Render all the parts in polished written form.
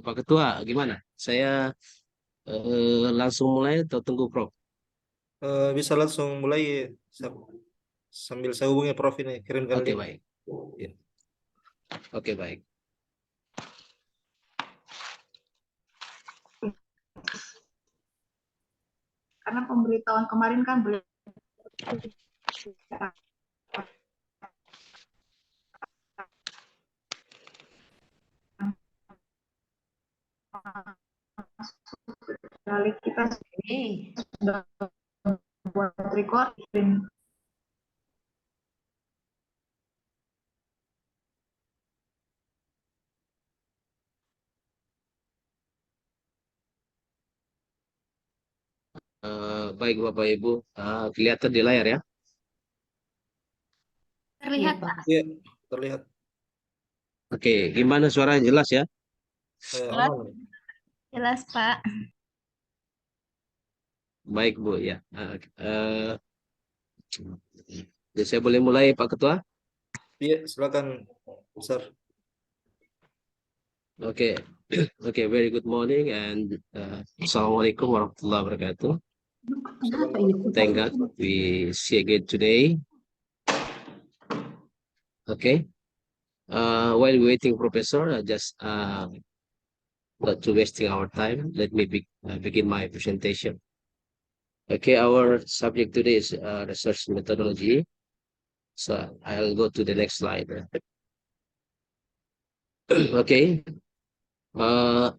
Pak Ketua, gimana? Saya langsung mulai atau tunggu Prof? Bisa langsung mulai sambil saya hubungi Prof ini, kirimkan Oke, link. baik. Ya. Oke, baik. Karena pemberitahuan kemarin kan belum kali kita sudah buat recording. Baik, Bapak Ibu. Kelihatan di layar ya? Terlihat, Pak. Iya, terlihat. Oke, gimana suaranya jelas ya? Jelas, Aman. jelas, Pak. Baik, Bu, ya. Jadi saya boleh mulai, Pak Ketua? Iya, silakan, Besar. Oke, oke, very good morning and Assalamualaikum warahmatullahi wabarakatuh. Kenapa itu? Thank God we see again today. Okay. While waiting, Professor, just not to wasting our time, let me begin my presentation. Okay, our subject today is research methodology. So I'll go to the next slide. Okay, uh,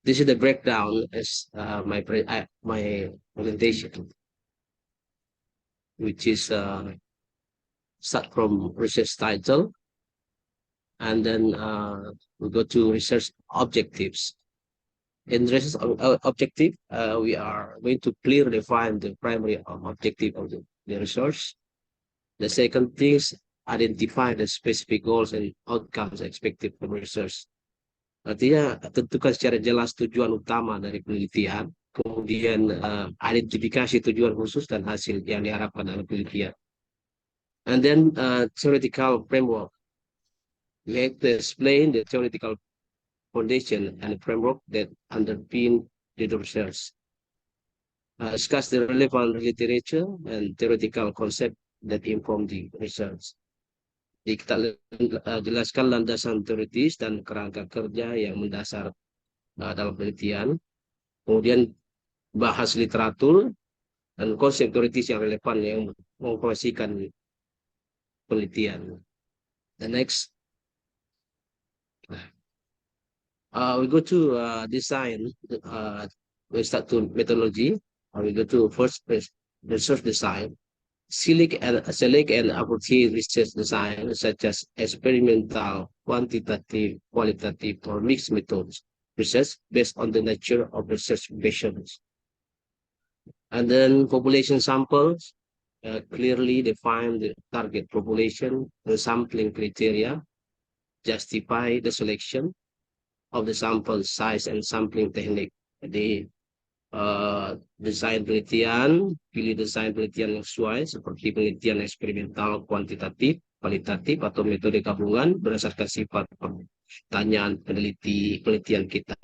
this is the breakdown as my presentation, which is start from research title, and then we go to research objectives. In research objective, we are going to clearly define the primary objective of the research. The second thing is identify the specific goals and outcomes expected from research. Artinya tentukan secara jelas tujuan utama dari penelitian, kemudian identifikasi tujuan khusus dan hasil yang diharapkan dalam penelitian. And then theoretical framework. We have to explain the theoretical foundation and framework that underpin the research. Discuss the relevant literature and theoretical concept that inform the research. Jadi kita jelaskan landasan teoritis dan kerangka kerja yang mendasar dalam penelitian. Kemudian bahas literatur dan konsep teoritis yang relevan yang menginformasikan penelitian. The next, we go to design. We start to methodology. We go to first research design. Select and appropriate research design such as experimental, quantitative, qualitative, or mixed methods research based on the nature of research questions. And then population samples clearly define the target population, the sampling criteria, justify the selection of the sample size and sampling technique. Jadi desain penelitian, pilih desain penelitian yang sesuai seperti penelitian eksperimental, kuantitatif, kualitatif, atau metode gabungan berdasarkan sifat pertanyaan penelitian kita.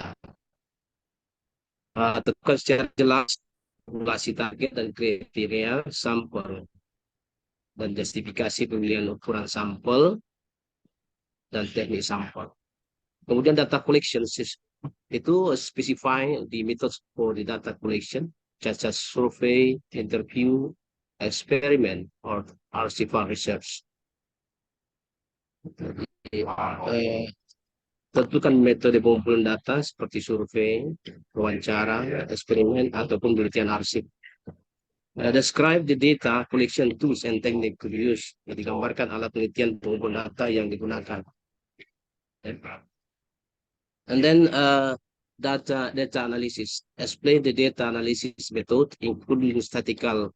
Tentukan secara jelas formulasi target dan kriteria sampel dan justifikasi pemilihan ukuran sampel dan teknik sampel. Kemudian data collection itu specify the methods for the data collection, such as survey, interview, experiment, or archival research. Tentukan metode pengumpulan data seperti survei, wawancara, eksperimen, ataupun penelitian arsip. Describe the data collection tools and technique to be used. Jadi gambarkan alat penelitian pengumpulan data yang digunakan. And then data analysis. Explain the data analysis method, including statistical,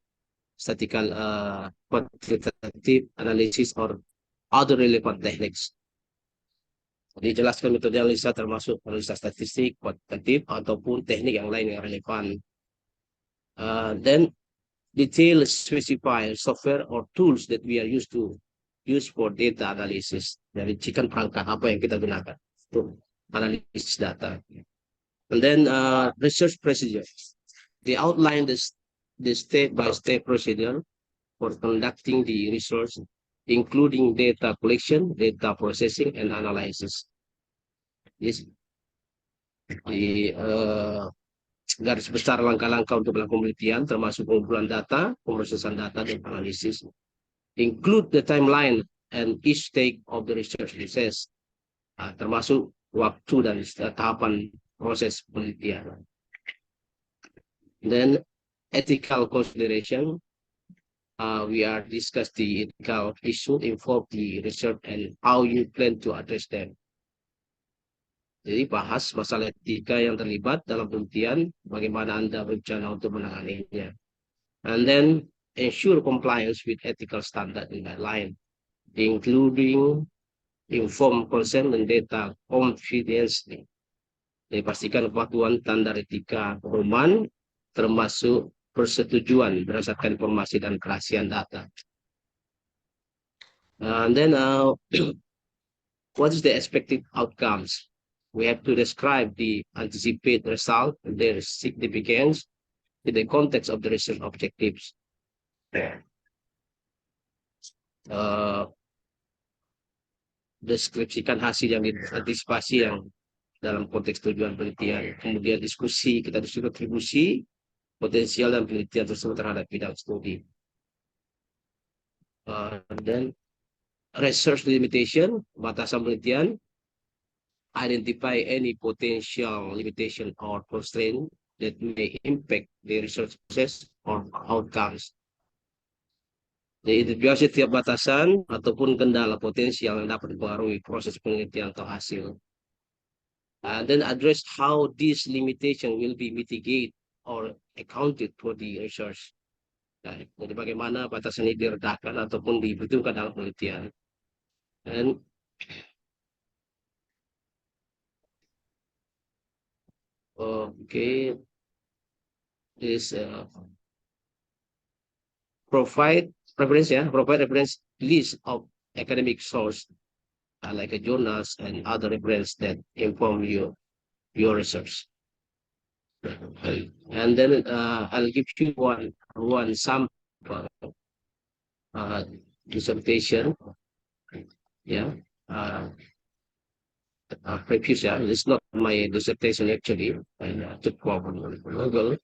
quantitative analysis or other relevant techniques. Dijelaskan metode analisa termasuk analisa statistik, kuantitatif, ataupun teknik yang lain yang relevan. Then detail specify software or tools that we are used to use for data analysis. Dari cikan perangkat apa yang kita gunakan. Tuh. analysis data. And then research procedure. They outline the step-by-step procedure for conducting the research, including data collection, data processing, and analysis. Yes. Di garis besar langkah-langkah untuk melakukan penelitian, termasuk pengumpulan data, pemrosesan data, dan analisis. Include the timeline and each stage of the research process, termasuk waktu dan tahapan proses penelitian. Then ethical consideration, we are discuss the ethical issue involved the research and how you plan to address them. Jadi bahas masalah etika yang terlibat dalam penelitian, bagaimana Anda berencana untuk menanganinya. And then ensure compliance with ethical standard and guideline, including informed consent dan data confidentiality. Jadi pastikan kepatuhan standar etika pedoman, termasuk persetujuan berdasarkan informasi dan kerahasiaan data. And then what is the expected outcomes? We have to describe the anticipated result, their significance, in the context of the research objectives. Deskripsikan hasil yang diantisipasi yang dalam konteks tujuan penelitian. Kemudian kita diskusi kontribusi, potensial dan penelitian tersebut terhadap bidang studi. Dan research limitation, batasan penelitian. Identify any potential limitation or constraint that may impact the research process or outcomes. Jadi identifikasi setiap batasan ataupun kendala potensial yang dapat mempengaruhi proses penelitian atau hasil. And then address how this limitation will be mitigated or accounted for the research. Nah, jadi bagaimana batasan ini diredakan ataupun diperhitungkan dalam penelitian. And okay, this provide reference list of academic source like journals and other reference that inform your research. And then I'll give you one sample dissertation. Yeah. Previous, it's not my dissertation actually. I took from Google.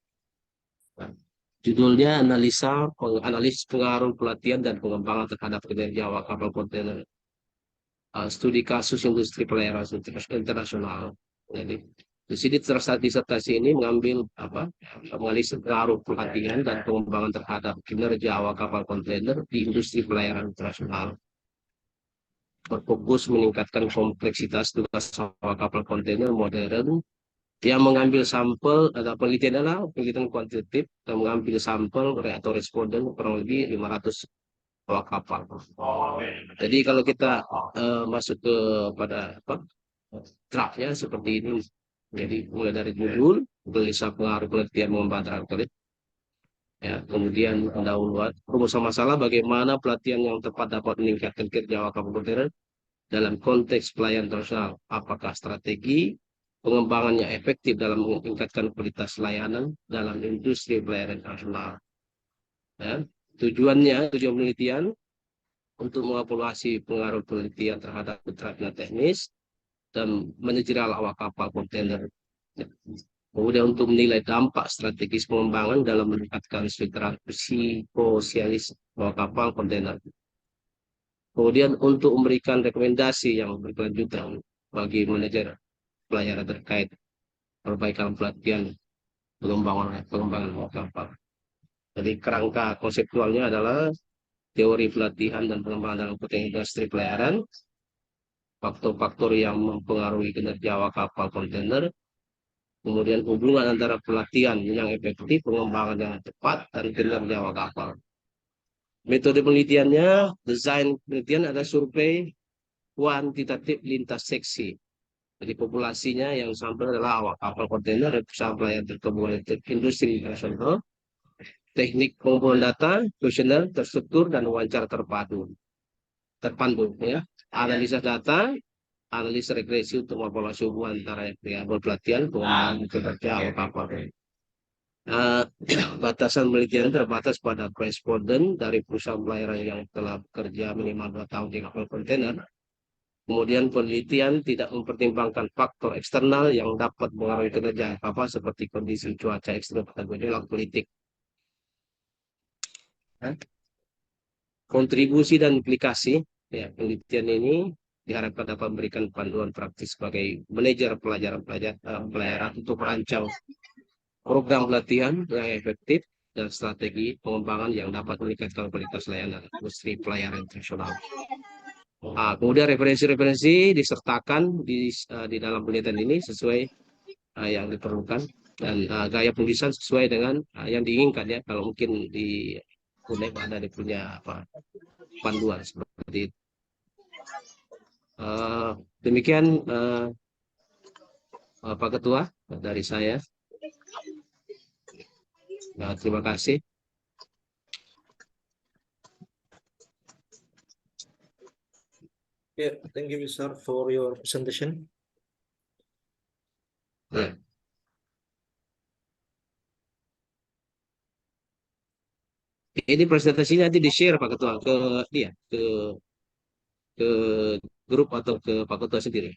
Judulnya analisis pengaruh pelatihan dan pengembangan terhadap kinerja awak kapal kontainer. Studi kasus industri pelayaran internasional. Jadi di sini disertasi ini mengambil menganalisis pengaruh pelatihan dan pengembangan terhadap kinerja awak kapal kontainer di industri pelayaran internasional. Berfokus meningkatkan kompleksitas tugas awak kapal kontainer modern yang mengambil sampel atau penelitian kuantitatif dan mengambil sampel atau responden kurang lebih 500 awak kapal. Jadi kalau kita masuk ke pada draftnya seperti ini. Jadi mulai dari judul, gelisah pengaruh penelitian mengembangkan terhadap ya, kemudian pendahuluan rumusan masalah bagaimana pelatihan yang tepat dapat meningkatkan kinerja awak kapal kontainer dalam konteks pelayanan internasional, apakah strategi pengembangannya efektif dalam meningkatkan kualitas layanan dalam industri pelayanan internasional. Ya, tujuan penelitian untuk mengevaluasi pengaruh penelitian terhadap keterampilan teknis dan manajerial awak kapal kontainer. Ya. Kemudian untuk menilai dampak strategis pengembangan dalam meningkatkan psikososialis awak kapal kontainer. Kemudian untuk memberikan rekomendasi yang berkelanjutan bagi manajer pelayanan terkait perbaikan pelatihan pengembangan awak kapal. Jadi kerangka konseptualnya adalah teori pelatihan dan pengembangan dalam konteks industri pelayaran, faktor-faktor yang mempengaruhi kinerja awak kapal kontainer, kemudian hubungan antara pelatihan yang efektif, pengembangan yang tepat, dan kinerja awak kapal. Metode penelitiannya, desain penelitian ada survei kuantitatif lintas seksi. Jadi populasinya yang sampel adalah awak kapal kontainer, pelayanan terhubung industri internasional, teknik pengumpulan data, kuesioner terstruktur, dan wawancara terpadu. Ya. Analisa data, analisis regresi untuk evaluasi hubungan antara variabel pelatihan, pengembangan kinerja, apa-apa. Batasan penelitian terbatas pada responden dari perusahaan pelayaran yang telah bekerja minimal 2 tahun di kapal kontainer. Kemudian penelitian tidak mempertimbangkan faktor eksternal yang dapat mengaruhi kinerja kapal seperti kondisi cuaca ekstrim atau gejolak politik. Kontribusi dan implikasi ya, penelitian ini diharapkan dapat memberikan panduan praktis sebagai manajer pelayaran untuk merancang program pelatihan yang efektif dan strategi pengembangan yang dapat meningkatkan kualitas layanan industri pelayaran internasional. Kemudian referensi-referensi disertakan di dalam penelitian ini sesuai yang diperlukan, dan gaya penulisan sesuai dengan yang diinginkan ya. Kalau mungkin di UNEP ada punya panduan seperti itu. Demikian Pak Ketua dari saya. Terima kasih. Yeah, thank you, Mr. for your presentation. Ya. Ini presentasinya nanti di-share Pak Ketua ke dia, ke grup atau ke Pak Ketua sendiri.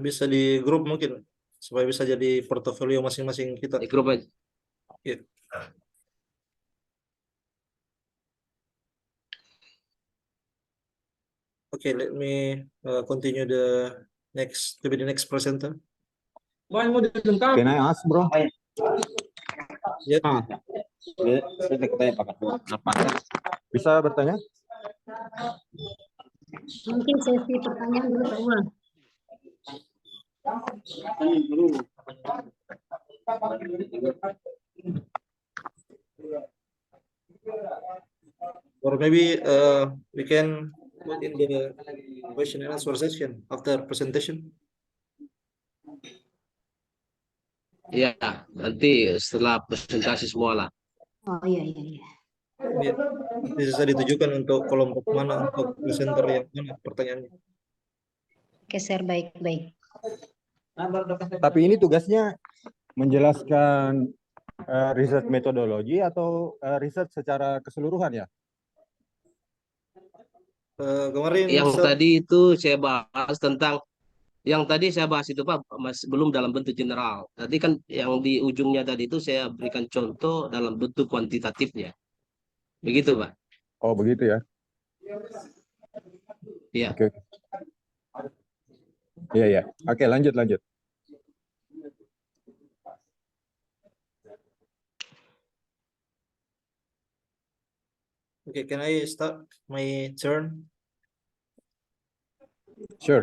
Bisa di grup mungkin supaya bisa jadi portofolio masing-masing kita. Di grup aja. Yeah. Okay, let me continue the next presenter. Can I ask, bro? Yeah. Saya tanya Pak Ketua. Bisa bertanya? Mungkin sesi pertanyaan dulu Pak Iwan. Or maybe we can put in the question and answer session after presentation. Ya, nanti setelah presentasi semua lah. Oh iya. Ya, bisa ditujukan untuk kelompok mana, untuk presenter yang mana pertanyaannya. Oke, share baik-baik. Tapi ini tugasnya menjelaskan riset metodologi atau riset secara keseluruhan ya? Kemarin Yang Ustaz, tadi itu saya bahas tentang yang tadi saya bahas itu Pak, belum dalam bentuk general. Tadi kan yang di ujungnya tadi itu saya berikan contoh dalam bentuk kuantitatifnya. Begitu Pak. Oh begitu ya? Iya. Oke. Iya. Oke, lanjut. okay, can I start my turn? Sure.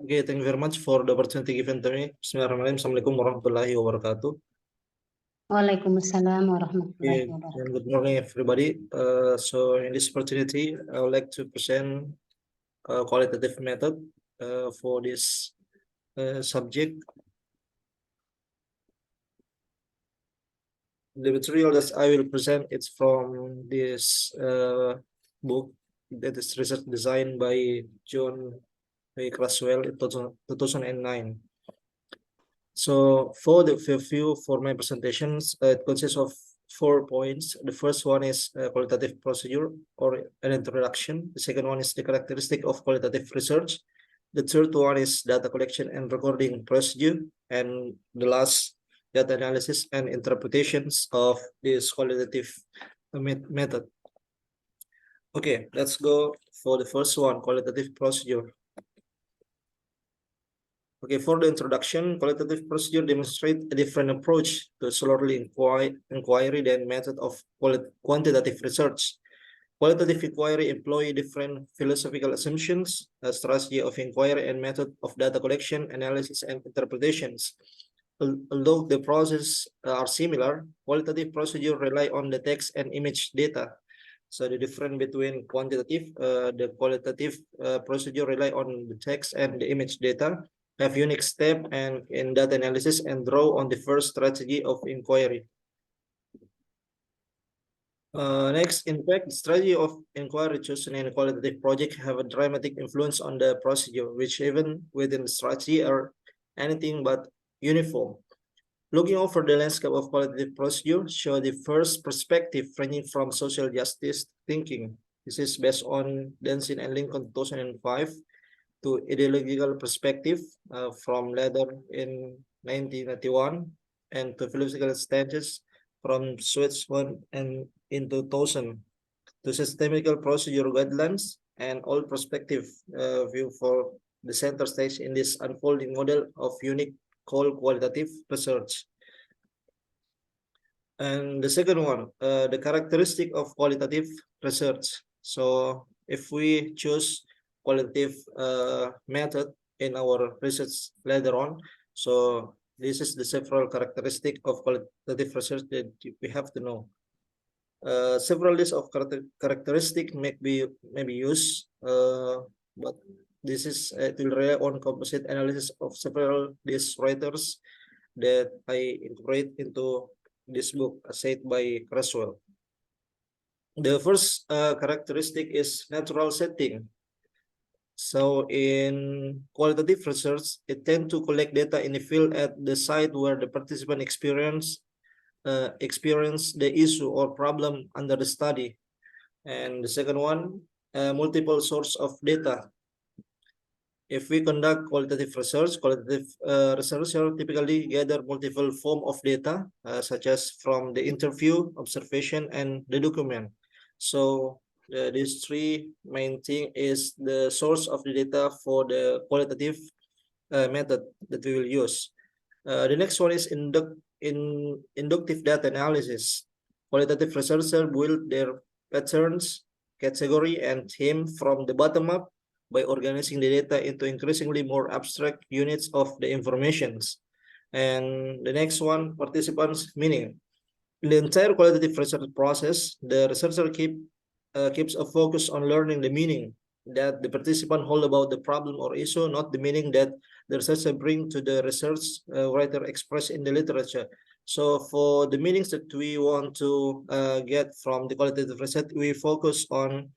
Okay, thank you very much for the opportunity given to me. Bismillahirrahmanirrahim. Assalamualaikum warahmatullahi wabarakatuh. Waalaikumsalam warahmatullahi Okay, wabarakatuh. and good morning everybody. So in this opportunity, I would like to present a qualitative method for this subject. The material that I will present is from this book that is research designed by John A. Creswell in 2009. So for the view for my presentations, it consists of 4 points. The first one is qualitative procedure or an introduction. The second one is the characteristic of qualitative research. The third one is data collection and recording procedure. And the last, data analysis and interpretations of this qualitative method. Okay, let's go for the first one, qualitative procedure. Okay, for the introduction, qualitative procedure demonstrate a different approach to scholarly inquiry than method of quantitative research. Qualitative inquiry employ different philosophical assumptions, a strategy of inquiry, and method of data collection, analysis, and interpretations. Although the processes are similar, qualitative procedure rely on the text and image data. So the difference between quantitative, the qualitative procedure rely on the text and the image data, have unique step and in data analysis, and draw on the first strategy of inquiry. Next, in fact, the strategy of inquiry chosen in a qualitative project have a dramatic influence on the procedure, which even within the strategy are anything but uniform. Looking over the landscape of qualitative procedure show the first perspective ranging from social justice thinking. This is based on Dancing and Lincoln 2005 to ideological perspective from Leder in 1991 and to philosophical stances from Switzerland and in 2000 to systemical procedure guidelines and all perspective view for the center stage in this unfolding model of unique called qualitative research. And the second one, the characteristic of qualitative research. So if we choose qualitative method in our research later on, so this is the several characteristic of qualitative research that we have to know. Several list of characteristic may be used, but this is it will rely on composite analysis of several these writers that I incorporate into this book said by Creswell. The first characteristic is natural setting. So in qualitative research, it tends to collect data in the field at the site where the participant experience the issue or problem under the study. And the second one, multiple source of data. If we conduct qualitative research, researchers typically gather multiple form of data, such as from the interview, observation, and the document. So these three main thing is the source of the data for the qualitative method that we will use. The next one is inductive data analysis. Qualitative researchers build their patterns, category, and theme from the bottom up by organizing the data into increasingly more abstract units of the informations. And the next one, participants' meaning. In the entire qualitative research process, the researcher keeps a focus on learning the meaning that the participant hold about the problem or issue, not the meaning that the researcher bring to the research writer expressed in the literature. So for the meanings that we want to get from the qualitative research, we focus on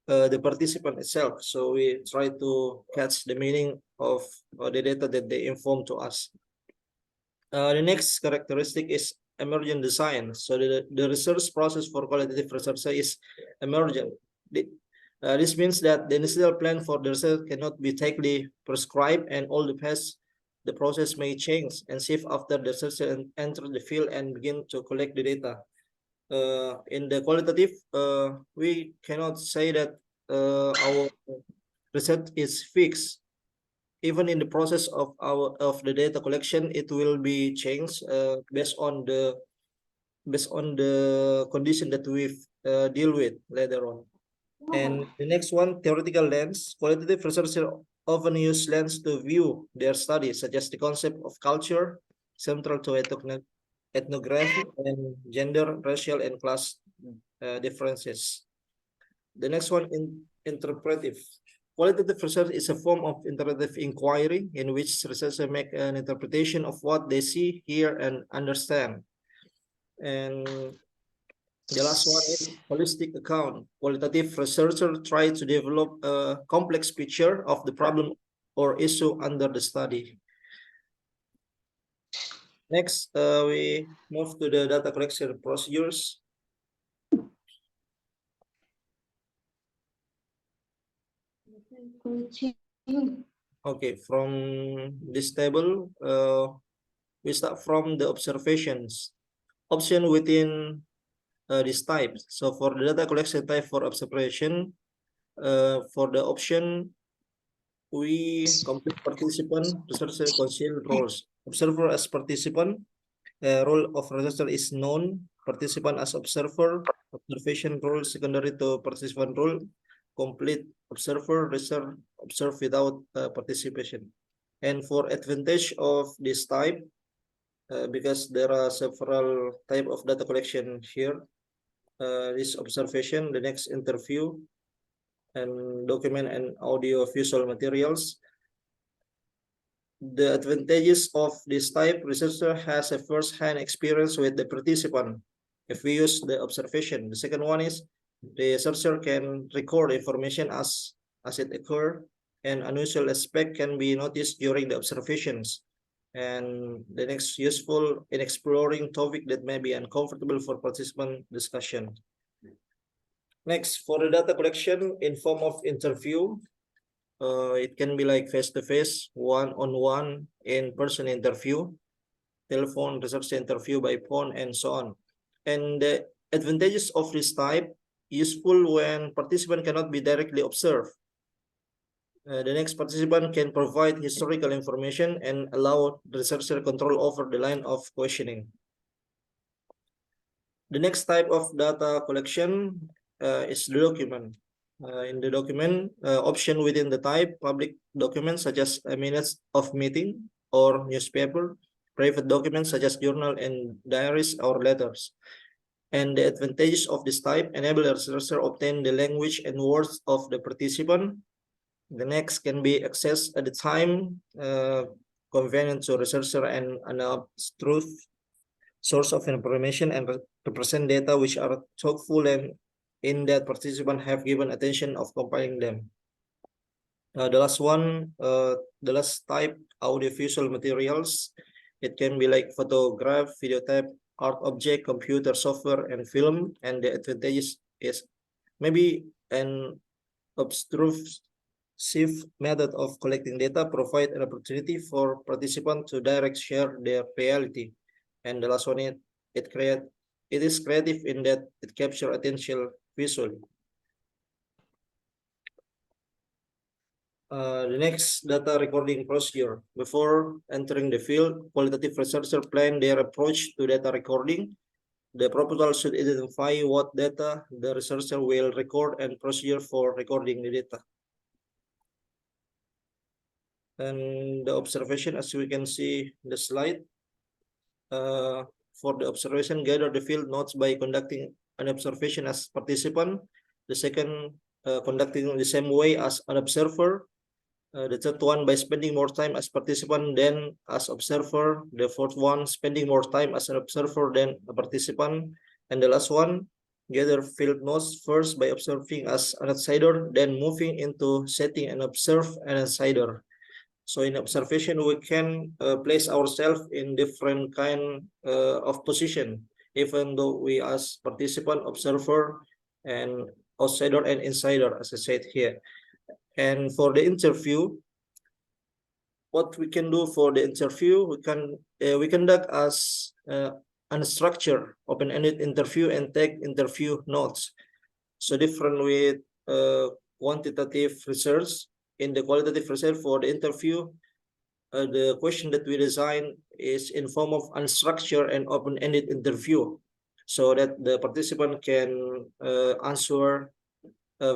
the participant itself. So we try to catch the meaning of the data that they inform to us. The next characteristic is emergent design. So the research process for qualitative research is emergent. This means that the initial plan for the research cannot be tightly prescribed, and all the past the process may change and shift after the researcher enter the field and begin to collect the data. In the qualitative, we cannot say that our research is fixed. Even in the process of the data collection, it will be changed based on the condition that we deal with later on. And the next one, theoretical lens. Qualitative researchers often use lens to view their studies, such as the concept of culture, central to ethnography, and gender, racial, and class differences. The next one, interpretive. Qualitative research is a form of interpretive inquiry in which researchers make an interpretation of what they see, hear, and understand. And the last one is holistic account. Qualitative researchers try to develop a complex picture of the problem or issue under the study. Next, we move to the data collection procedures. Okay, from this table, we start from the observations. Option within this type. So for the data collection type for observation, for the option, we complete participant, researcher, conceal roles. Observer as participant, role of researcher is known, participant as observer, observation role secondary to participant role, complete observer, research observe without participation. And for advantage of this type, because there are several type of data collection here, this observation, the next interview, and document and audio visual materials. The advantages of this type, researcher has a first-hand experience with the participant if we use the observation. The second one is the researcher can record information as it occur, and unusual aspect can be noticed during the observations. And the next, useful in exploring topic that may be uncomfortable for participant discussion. Next, for the data collection in form of interview, it can be like face-to-face, one-on-one, in-person interview, telephone research interview by phone, and so on. And the advantages of this type, useful when participant cannot be directly observed. The next, participant can provide historical information and allow the researcher control over the line of questioning. The next type of data collection is the document. In the document option within the type, public documents such as minutes of meeting or newspaper, private documents such as journal and diaries or letters. And the advantages of this type enable the researcher obtain the language and words of the participant. The next can be accessed at the time convenient to researcher and truth source of information and represent data which are thoughtful and in that participants have given attention of compiling them. The last one, the last type, audiovisual materials. It can be like photograph, videotape, art object, computer software, and film. And the advantages is maybe an obtrusive method of collecting data provide an opportunity for participants to direct share their reality. And the last one, it is creative in that it captures attention visually. The next, data recording procedure. Before entering the field, qualitative researchers plan their approach to data recording. The proposal should identify what data the researcher will record and procedure for recording the data. And the observation, as we can see the slide, for the observation, gather the field notes by conducting an observation as participant. The second, conducting the same way as an observer. The third one, by spending more time as participant than as observer. The fourth one, spending more time as an observer than a participant. And the last one, gather field notes first by observing as an outsider, then moving into setting and observe an insider. So in observation, we can place ourselves in different kind of position, even though we as participant, observer, and outsider and insider, as I said here. And for the interview, what we can do for the interview, we conduct as unstructured, open-ended interview and take interview notes. So different with quantitative research. In the qualitative research for the interview, the question that we design is in form of unstructured and open-ended interview, so that the participant can answer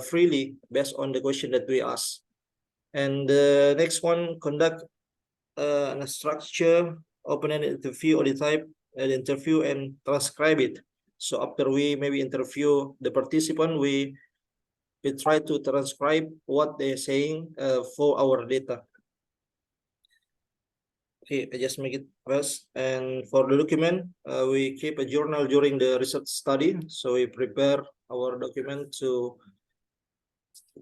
freely based on the question that we ask. And the next one, conduct a structure, open-ended interview or the type an interview and transcribe it. So after we maybe interview the participant, we try to transcribe what they're saying for our data. Okay, I just make it first. And for the document, we keep a journal during the research study. So we prepare our document to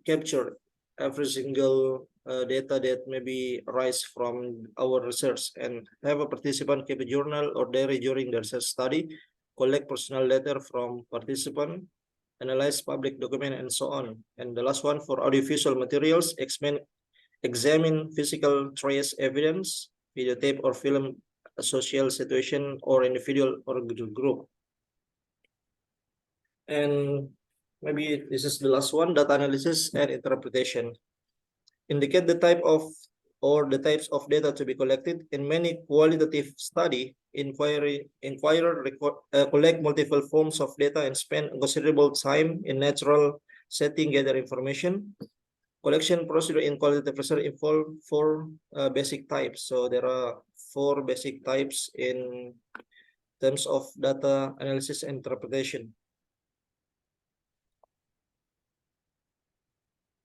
capture every single data that maybe arise from our research, and have a participant keep a journal or diary during the research study, collect personal data from participant, analyze public document, and so on. And the last one, for audiovisual materials, examine physical trace evidence, videotape or film, a social situation or individual or group. And maybe this is the last one, data analysis and interpretation. Indicate the type of or the types of data to be collected. In many qualitative study, inquirer collect multiple forms of data and spend considerable time in natural setting gather information. Collection procedure in qualitative research involve four basic types. So there are four basic types in terms of data analysis and interpretation.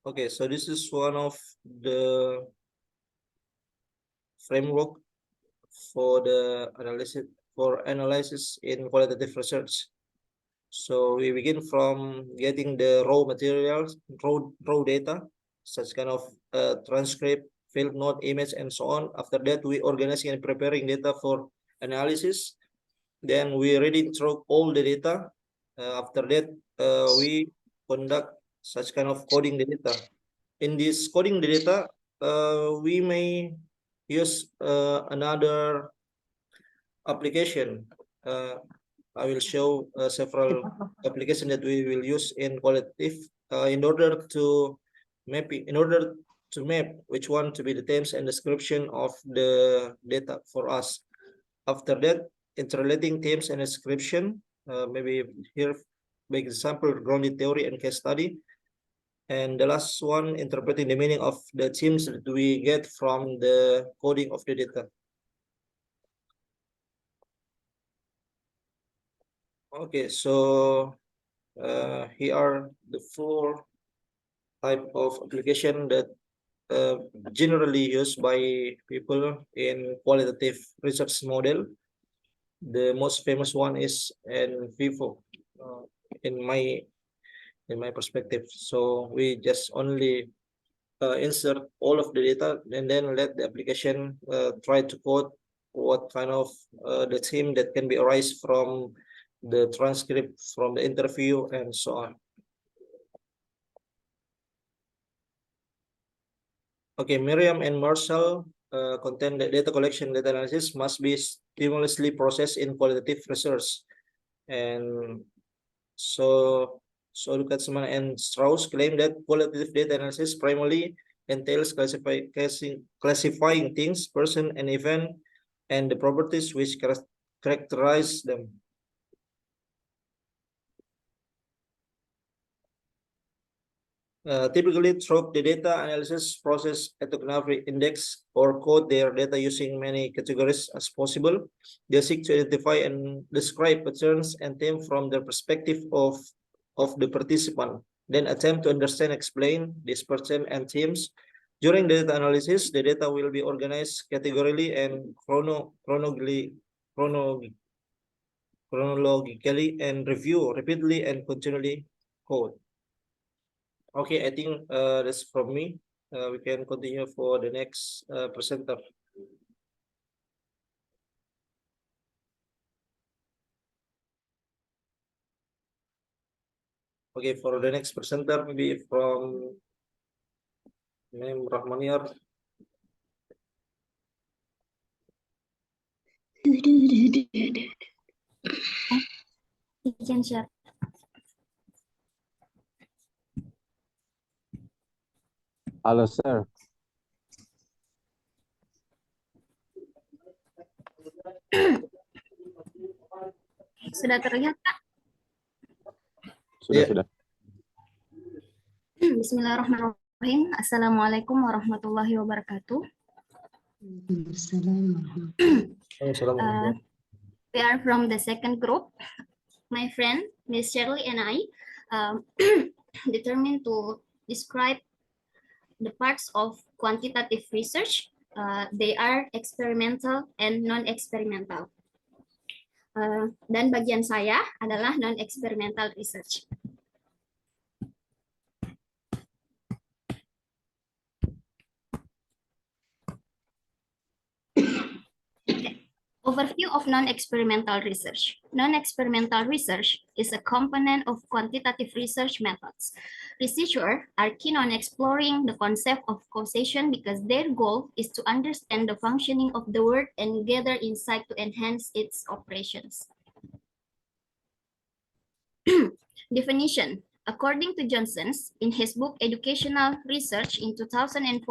Okay, so this is one of the framework for the analysis in qualitative research. So we begin from getting the raw materials, raw data, such kind of transcript, field note, image, and so on. After that, we organizing and preparing data for analysis. Then we read it through all the data. After that, we conduct such kind of coding the data. In this coding the data, we may use another application. I will show several applications that we will use in qualitative in order to map which one to be the terms and description of the data for us. After that, interrelating terms and description, maybe here, by example, grounded theory and case study. And the last one, interpreting the meaning of the themes that we get from the coding of the data. Okay, so here are the 4 type of application that generally used by people in qualitative research model. The most famous one is NVivo, in my perspective. So we just only insert all of the data and then let the application try to code what kind of the theme that can be arise from the transcript from the interview and so on. Okay, Miriam and Marshall contend that data collection, data analysis must be stimulously processed in qualitative research. And so Lukatsman and Strauss claim that qualitative data analysis primarily entails classifying things, person, and event, and the properties which characterize them. Typically, through the data analysis process, ethnography index or code their data using many categories as possible. They seek to identify and describe patterns and themes from the perspective of the participant, then attempt to understand, explain this pattern and themes. During the data analysis, the data will be organized categorically and chronologically and review repeatedly and continually code. Okay, I think that's from me. We can continue for the next presenter. Okay, for the next presenter, maybe from Mem Rahmaniar. You can share. Halo, sir. Sudah terlihat, Kak? Sudah. Bismillahirrahmanirrahim. Assalamualaikum warahmatullahi wabarakatuh. We are from the second group. My friend, Miss Shirley, and I determined to describe the parts of quantitative research. They are experimental and non-experimental. Dan bagian saya adalah non-experimental research. Overview of non-experimental research. Non-experimental research is a component of quantitative research methods. Researchers are keen on exploring the concept of causation because their goal is to understand the functioning of the world and gather insight to enhance its operations. Definition. According to Johnson's, in his book Educational Research in 2014,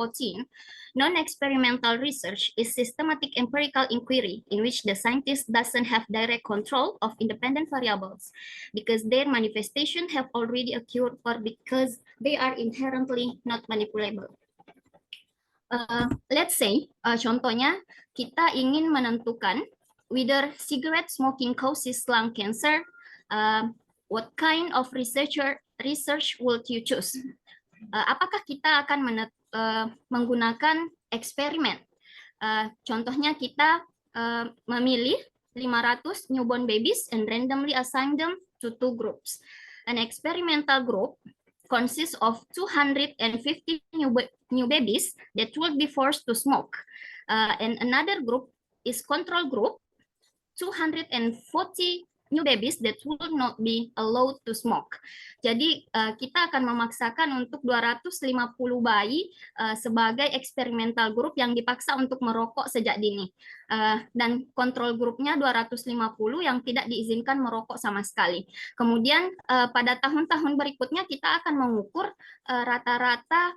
non-experimental research is systematic empirical inquiry in which the scientist doesn't have direct control of independent variables because their manifestation have already occurred or because they are inherently not manipulable. Let's say, contohnya, kita ingin menentukan whether cigarette smoking causes lung cancer. What kind of research would you choose? Apakah kita akan menggunakan eksperimen? Contohnya kita memilih 500 newborn babies and randomly assign them to two groups. An experimental group consists of 250 new babies that will be forced to smoke. And another group is control group, 240 new babies that will not be allowed to smoke. Jadi kita akan memaksakan untuk 250 bayi sebagai eksperimental group yang dipaksa untuk merokok sejak dini. Dan kontrol grupnya 250 yang tidak diizinkan merokok sama sekali. Kemudian pada tahun-tahun berikutnya kita akan mengukur rata-rata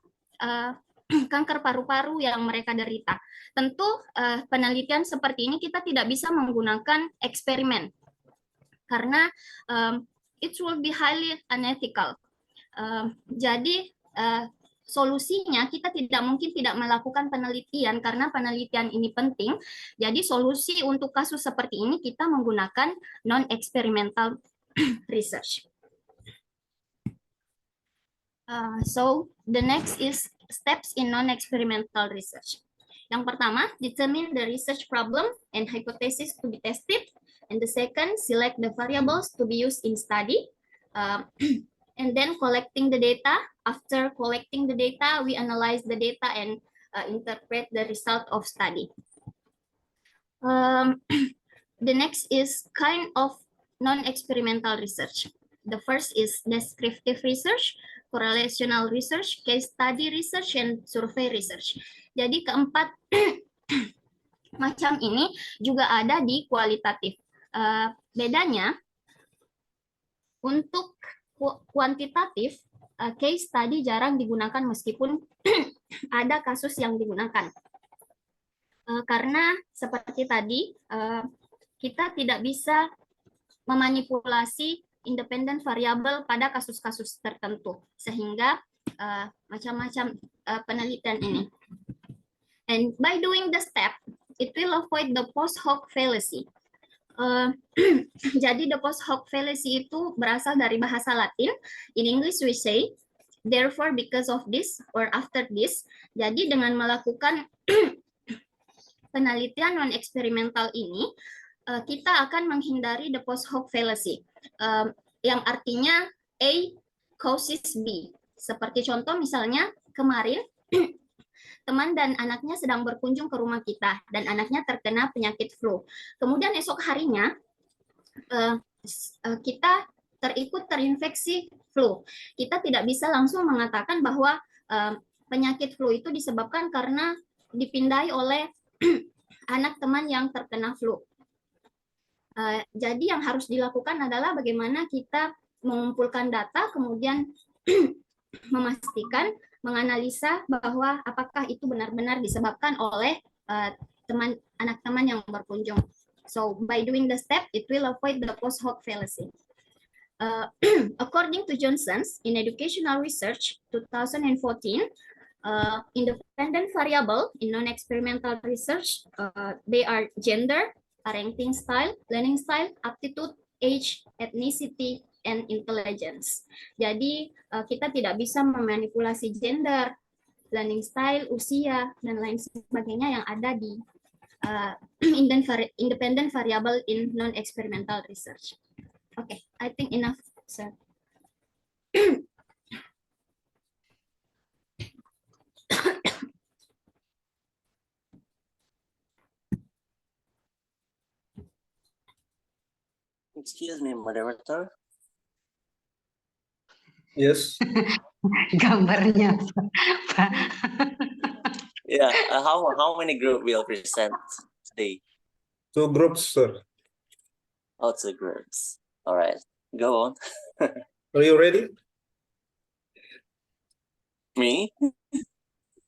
kanker paru-paru yang mereka derita. Tentu penelitian seperti ini kita tidak bisa menggunakan eksperimen karena it will be highly unethical. Jadi solusinya kita tidak mungkin tidak melakukan penelitian karena penelitian ini penting. Jadi solusi untuk kasus seperti ini kita menggunakan non-experimental research. So the next is steps in non-experimental research. Yang pertama, determine the research problem and hypothesis to be tested. And the second, select the variables to be used in study. And then collecting the data. After collecting the data, we analyze the data and interpret the result of study. The next is kind of non-experimental research. The first is descriptive research, correlational research, case study research, and survey research. Jadi keempat macam ini juga ada di kualitatif. Bedanya untuk kuantitatif case study jarang digunakan meskipun ada kasus yang digunakan. Karena seperti tadi kita tidak bisa memanipulasi independen variabel pada kasus-kasus tertentu sehingga macam-macam penelitian ini. And by doing the step, it will avoid the post hoc fallacy. Jadi the post hoc fallacy itu berasal dari bahasa Latin. In English we say, therefore, because of this, or after this. Jadi dengan melakukan penelitian non-eksperimental ini, kita akan menghindari the post hoc fallacy, yang artinya A causes B. Seperti contoh misalnya kemarin, teman dan anaknya sedang berkunjung ke rumah kita dan anaknya terkena penyakit flu. Kemudian esok harinya kita terinfeksi flu. Kita tidak bisa langsung mengatakan bahwa penyakit flu itu disebabkan karena dipindai oleh anak teman yang terkena flu. Jadi yang harus dilakukan adalah bagaimana kita mengumpulkan data, kemudian memastikan, menganalisa bahwa apakah itu benar-benar disebabkan oleh anak teman yang berkunjung. So by doing the step, it will avoid the post hoc fallacy. According to Johnson's in Educational Research 2014, independent variable in non-experimental research, they are gender, parenting style, learning style, aptitude, age, ethnicity, and intelligence. Jadi kita tidak bisa memanipulasi gender, learning style, usia, dan lain sebagainya yang ada di independent variable in non-experimental research. Okay, I think enough, sir. Excuse me, moderator. Yes. Gambarnya, Pak. Yeah, how many group will present today? 2 groups, sir. Oh, 2 groups. All right, go on. Are you ready? Me?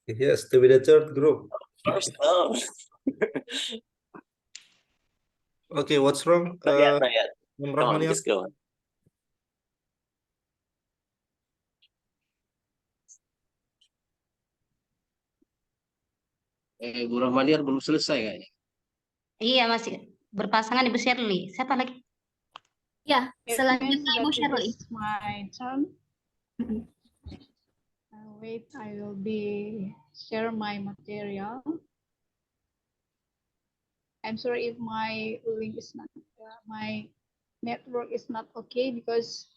Yes, to be the 3rd group. First, no. Okay, what's wrong? Not yet. Ma'am Come on, Rahmania? just go on. Bu Rahmaniar belum selesai kayaknya. Iya, masih berpasangan Ibu Shirley. Siapa lagi? Ya, selanjutnya Ibu Shirley. My turn. Wait, I will be share my material. I'm sorry if my link is not my network is not okay because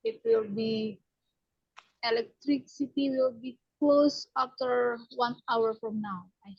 it will be electricity will be closed after 1 hour from now. Sorry.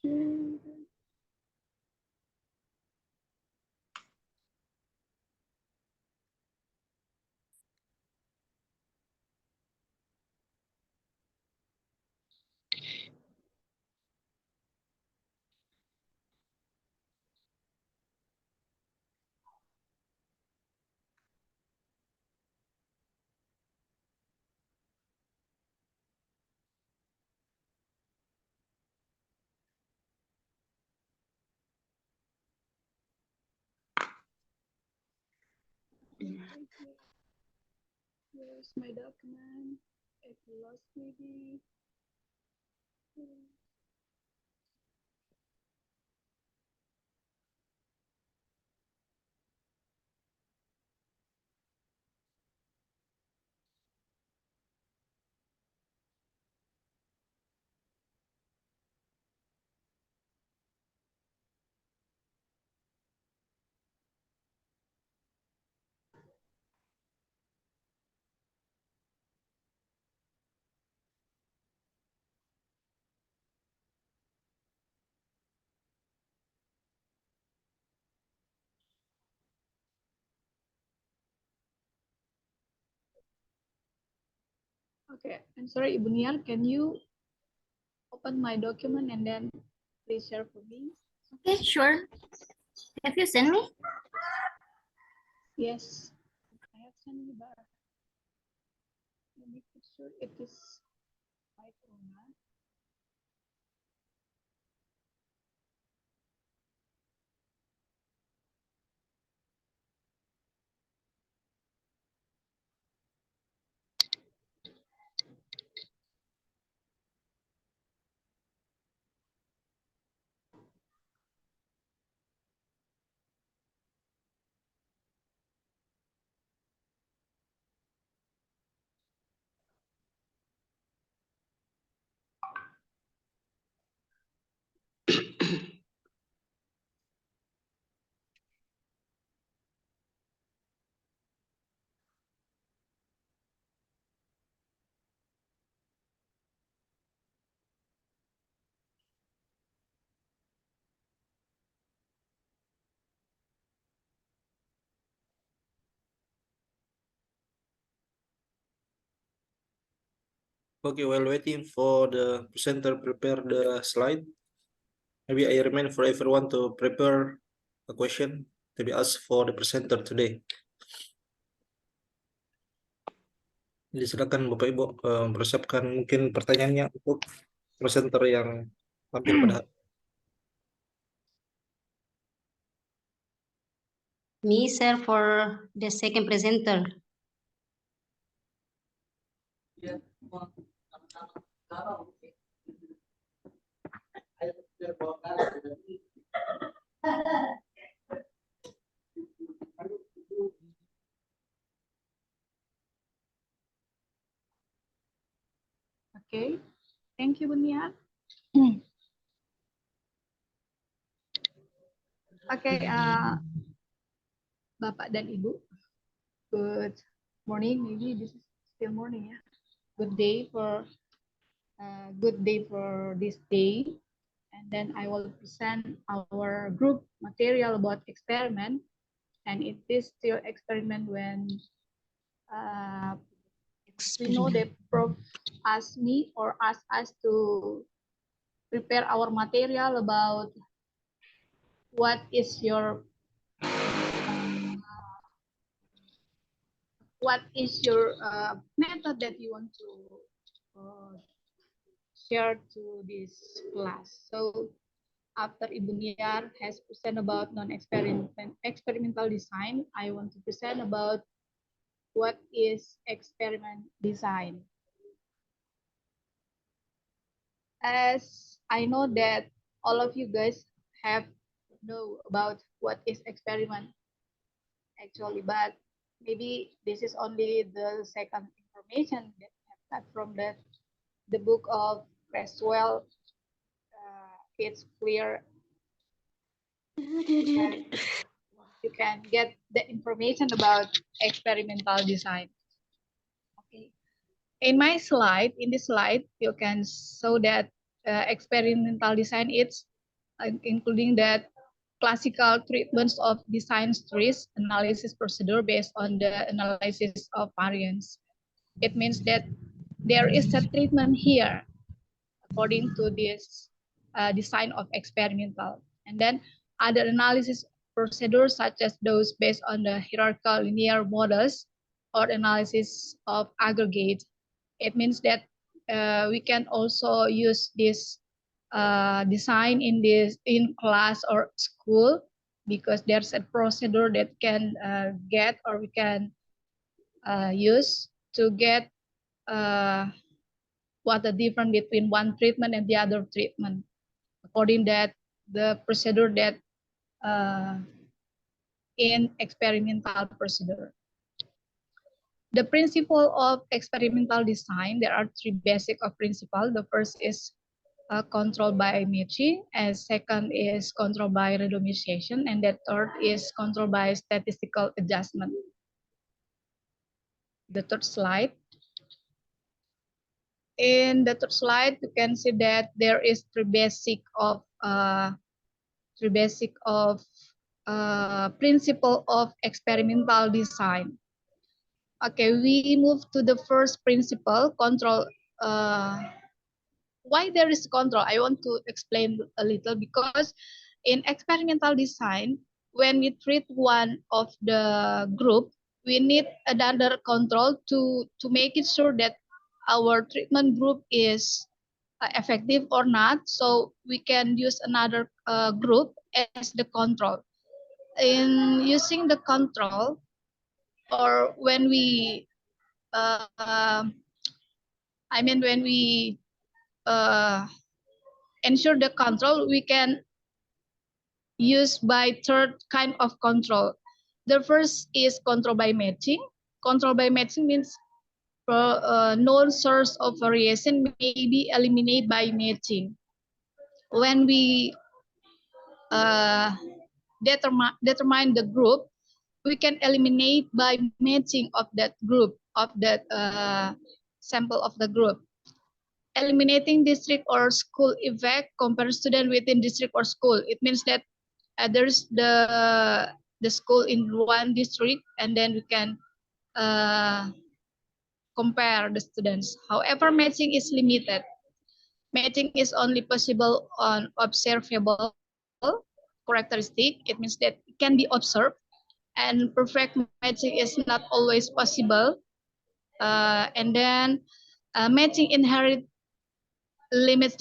Share. Where's my document? It lost maybe. Okay, I'm sorry, Ibu Niar, can you open my document and then please share for me? Okay, sure. Have you sent me? Yes, I have sent you bar. Let me make sure it is right or not. Okay, while waiting for the presenter prepare the slide, maybe I recommend for everyone to prepare a question to be asked for the presenter today. Jadi silakan Bapak Ibu mempersiapkan mungkin pertanyaannya untuk presenter yang tampil pada hari. Me, sir, for the second presenter. Okay, thank you, Bu Niar. Oke, Bapak dan Ibu, good morning. Maybe this is still morning, ya. Good day for this day. And then I will present our group material about experiment. And it is still experiment when we know that Prof asked me or asked us to prepare our material about what is your method that you want to share to this class. So after Ibu Niar has present about experimental design, I want to present about what is experiment design. As I know that all of you guys have know about what is experiment actually, but maybe this is only the second information that I have got from the book of Creswell. It's clear you can get the information about experimental design. Okay. In this slide, you can show that experimental design is including that classical treatments of design trees analysis procedure based on the analysis of variance. It means that there is a treatment here according to this design of experimental. And then other analysis procedures such as those based on the hierarchical linear models or analysis of aggregate. It means that we can also use this design in class or school because there's a procedure that can get or we can use to get what the difference between one treatment and the other treatment according that the procedure that in experimental procedure. The principle of experimental design, there are three basic of principle. The first is controlled by matching, and second is controlled by randomization, and the third is controlled by statistical adjustment. The third slide. In the third slide, you can see that there is three basic of principle of experimental design. Okay, we move to the first principle, control. Why there is control? I want to explain a little because in experimental design, when we treat one of the group, we need another control to make it sure that our treatment group is effective or not. So we can use another group as the control. In using the control, or when we, when we ensure the control, we can use by third kind of control. The first is control by matching. Control by matching means known source of variation may be eliminated by matching. When we determine the group, we can eliminate by matching of that group, of that sample of the group. Eliminating district or school effect compare student within district or school. It means that there's the school in one district, and then we can compare the students. However, matching is limited. Matching is only possible on observable characteristic. It means that it can be observed, and perfect matching is not always possible. And then matching inherit limits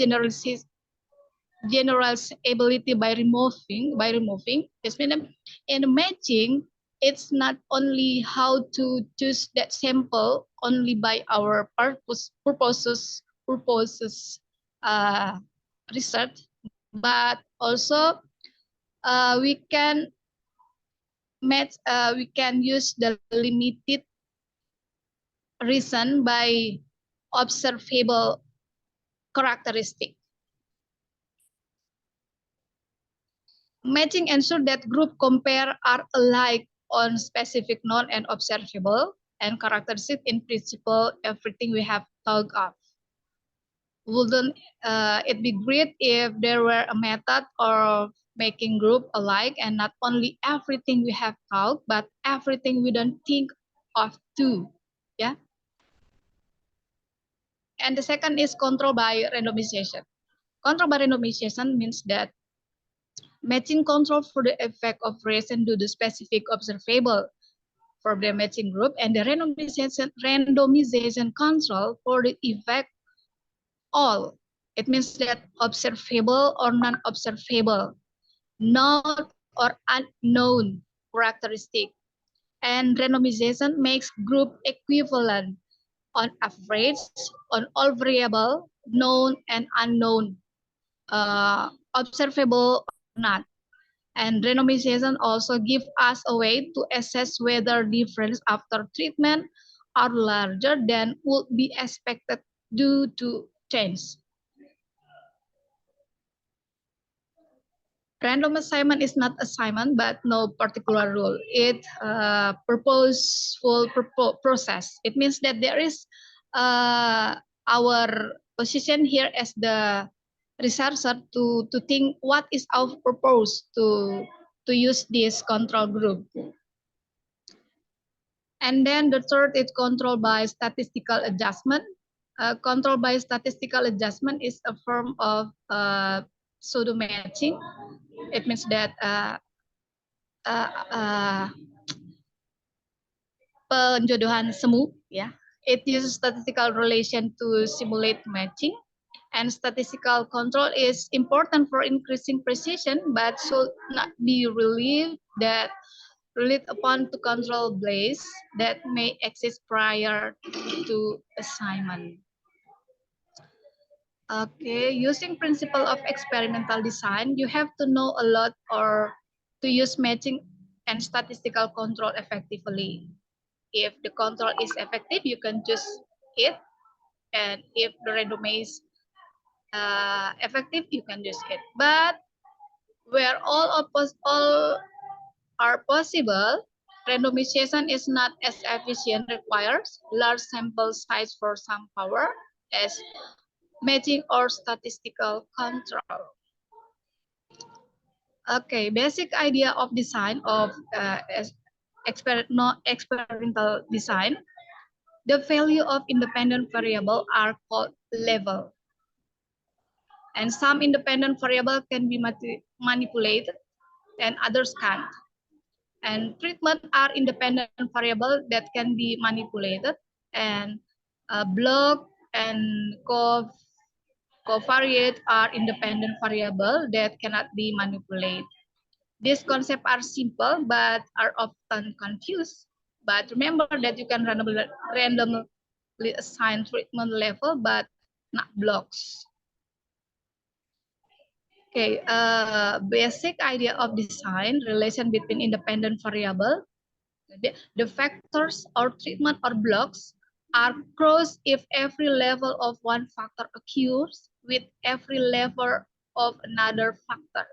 generalizability by removing. This means in matching, it's not only how to choose that sample only by our purposes research, but also we can use the limited reason by observable characteristic. Matching ensure that group compare are alike on specific known and observable and characteristic. In principle, everything we have talked of. Wouldn't it be great if there were a method of making group alike and not only everything we have talked, but everything we don't think of too, yeah? And the second is control by randomization. Control by randomization means that matching control for the effect of variation to the specific observable for the matching group, and the randomization control for the effect all It means that observable or non-observable, known or unknown characteristic. And randomization makes group equivalent on average on all variable, known and unknown, observable or not. And randomization also gives us a way to assess whether difference after treatment are larger than would be expected due to change. Random assignment is not assignment, but no particular rule. It's a purposeful process. It means that there is our position here as the researcher to think what is our purpose to use this control group. And then the third is control by statistical adjustment. Control by statistical adjustment is a form of pseudo matching. It means that penjodohan semu, yeah. It uses statistical relation to simulate matching, and statistical control is important for increasing precision, but should not be relied upon to control bias that may exist prior to assignment. Okay, using principle of experimental design, you have to know a lot or to use matching and statistical control effectively. If the control is effective, you can choose it. And if the random is effective, you can use it. But where all are possible, randomization is not as efficient, requires large sample size for some power as matching or statistical control. Okay, basic idea of design of experimental design. The value of independent variable are called level. And some independent variable can be manipulated and others can't. And treatment are independent variable that can be manipulated, and block and covariate are independent variable that cannot be manipulated. These concepts are simple but are often confused. But remember that you can randomly assign treatment level but not blocks. Okay, basic idea of design, relation between independent variable. The factors or treatment or blocks are crossed if every level of one factor occurs with every level of another factor.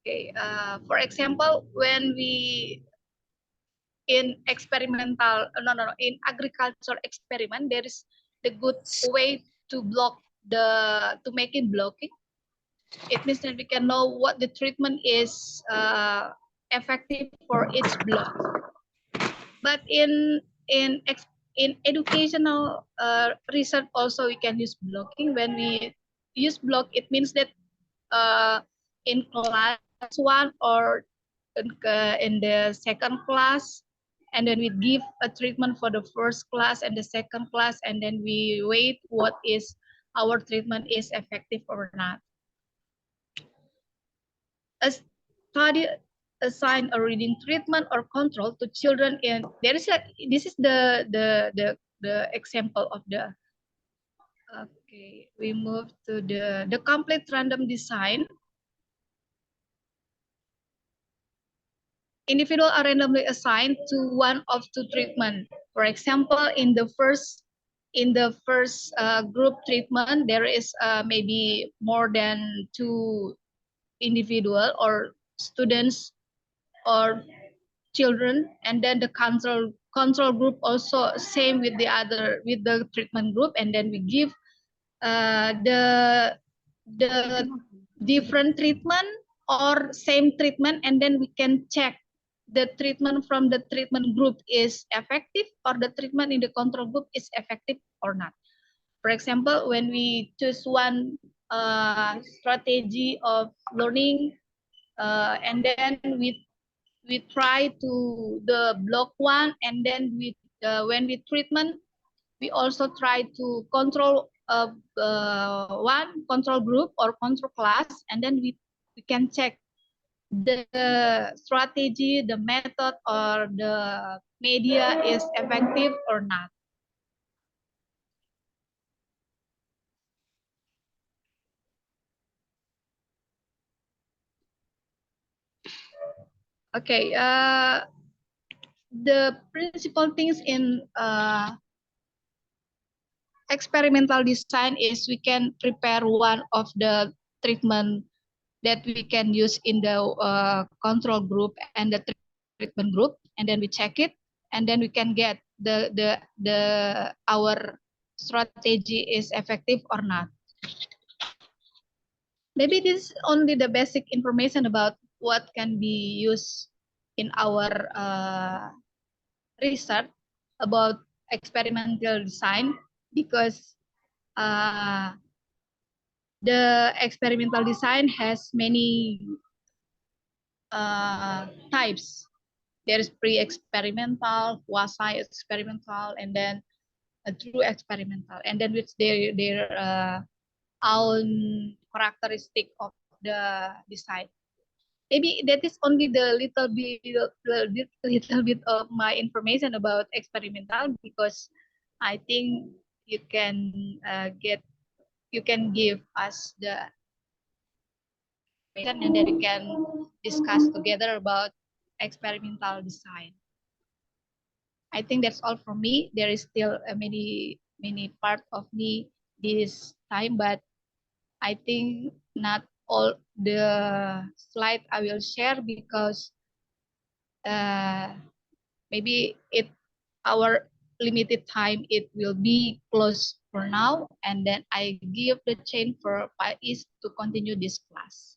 Okay, for example, when we in experimental, in agriculture experiment, there is the good way to block to make it blocking. It means that we can know what the treatment is effective for each block. But in educational research also we can use blocking. When we use block, it means that in class 1 or in the second class, and then we give a treatment for the first class and the second class, and then we wait what is our treatment is effective or not. A study assign a reading treatment or control to children in this is the example of the. Okay, we move to the complete random design. Individuals are randomly assigned to one of two treatment. For example, in the first group treatment, there is maybe more than 2 individual or students or children, and then the control group also same with the treatment group, and then we give the different treatment or same treatment, and then we can check the treatment from the treatment group is effective or the treatment in the control group is effective or not. For example, when we choose one strategy of learning, and then we try to the block one, and then when we treatment, we also try to control one control group or control class, and then we can check the strategy, the method, or the media is effective or not. Okay, the principal things in experimental design is we can prepare one of the treatment that we can use in the control group and the treatment group, and then we check it, and then we can get our strategy is effective or not. Maybe this is only the basic information about what can be used in our research about experimental design, because the experimental design has many types. There is pre-experimental, quasi-experimental, and then a true experimental, and then with their own characteristic of the design. Maybe that is only the little bit of my information about experimental, because I think you can give us the information, and then we can discuss together about experimental design. I think that's all from me. There is still many part of me this time, but I think not all the slide I will share, because maybe our limited time, it will be closed for now, and then I give the chance for Pais to continue this class.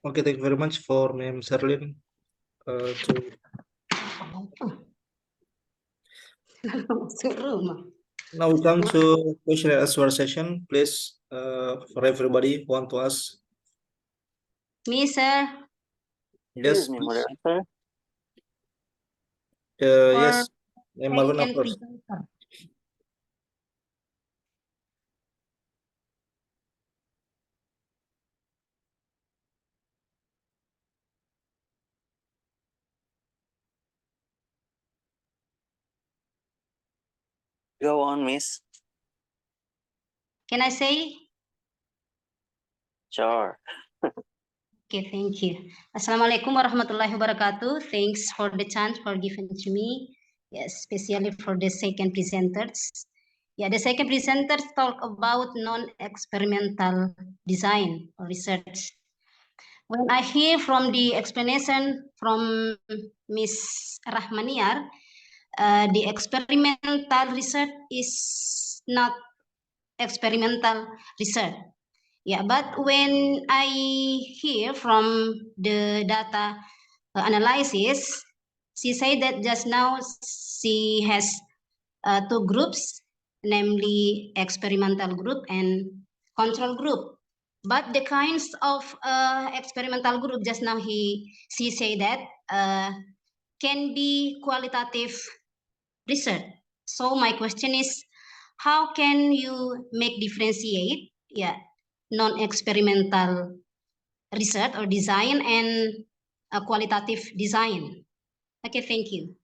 Okay, thank you very much for Ma'am Sherlyn. Now we come to question and answer session. Please, for everybody who want to ask. Me, sir. Yes, Excuse me, please. moderator. Yes, Ma'am Malvina Second first. presenter. Go on, Miss. Can I say? Sure. Okay, thank you. Assalamualaikum warahmatullahi wabarakatuh. Thanks for the chance for given to me. Yes, especially for the second presenters. Yeah, the second presenters talk about non-experimental design or research. When I hear from the explanation from Ms. Rahmaniar, the experimental research is not experimental research. Yeah, but when I hear from the data analysis, she said that just now she has two groups, namely experimental group and control group. But the kinds of experimental group, just now she said that can be qualitative research. So my question is, how can you make differentiate non-experimental research or design and qualitative design? Okay, thank you.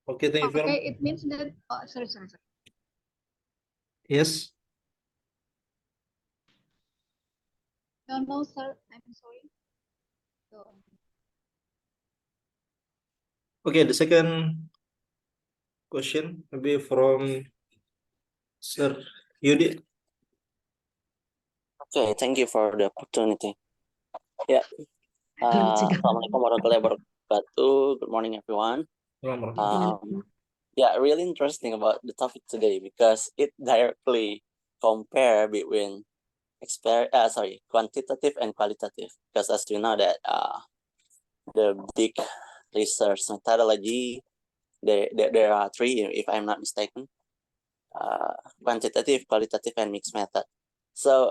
Okay, thank you very much. Okay, it means that, sorry. Yes. No, sir, I'm sorry. Okay, the second question will be from Sir Yudi. Okay, thank you for the opportunity. Yeah. Assalamualaikum warahmatullahi wabarakatuh. Good morning, everyone. Yeah, really interesting about the topic today, because it directly compare between quantitative and qualitative. Because as we know that the big research methodology. There are three, if I'm not mistaken. Quantitative, qualitative, and mixed method. So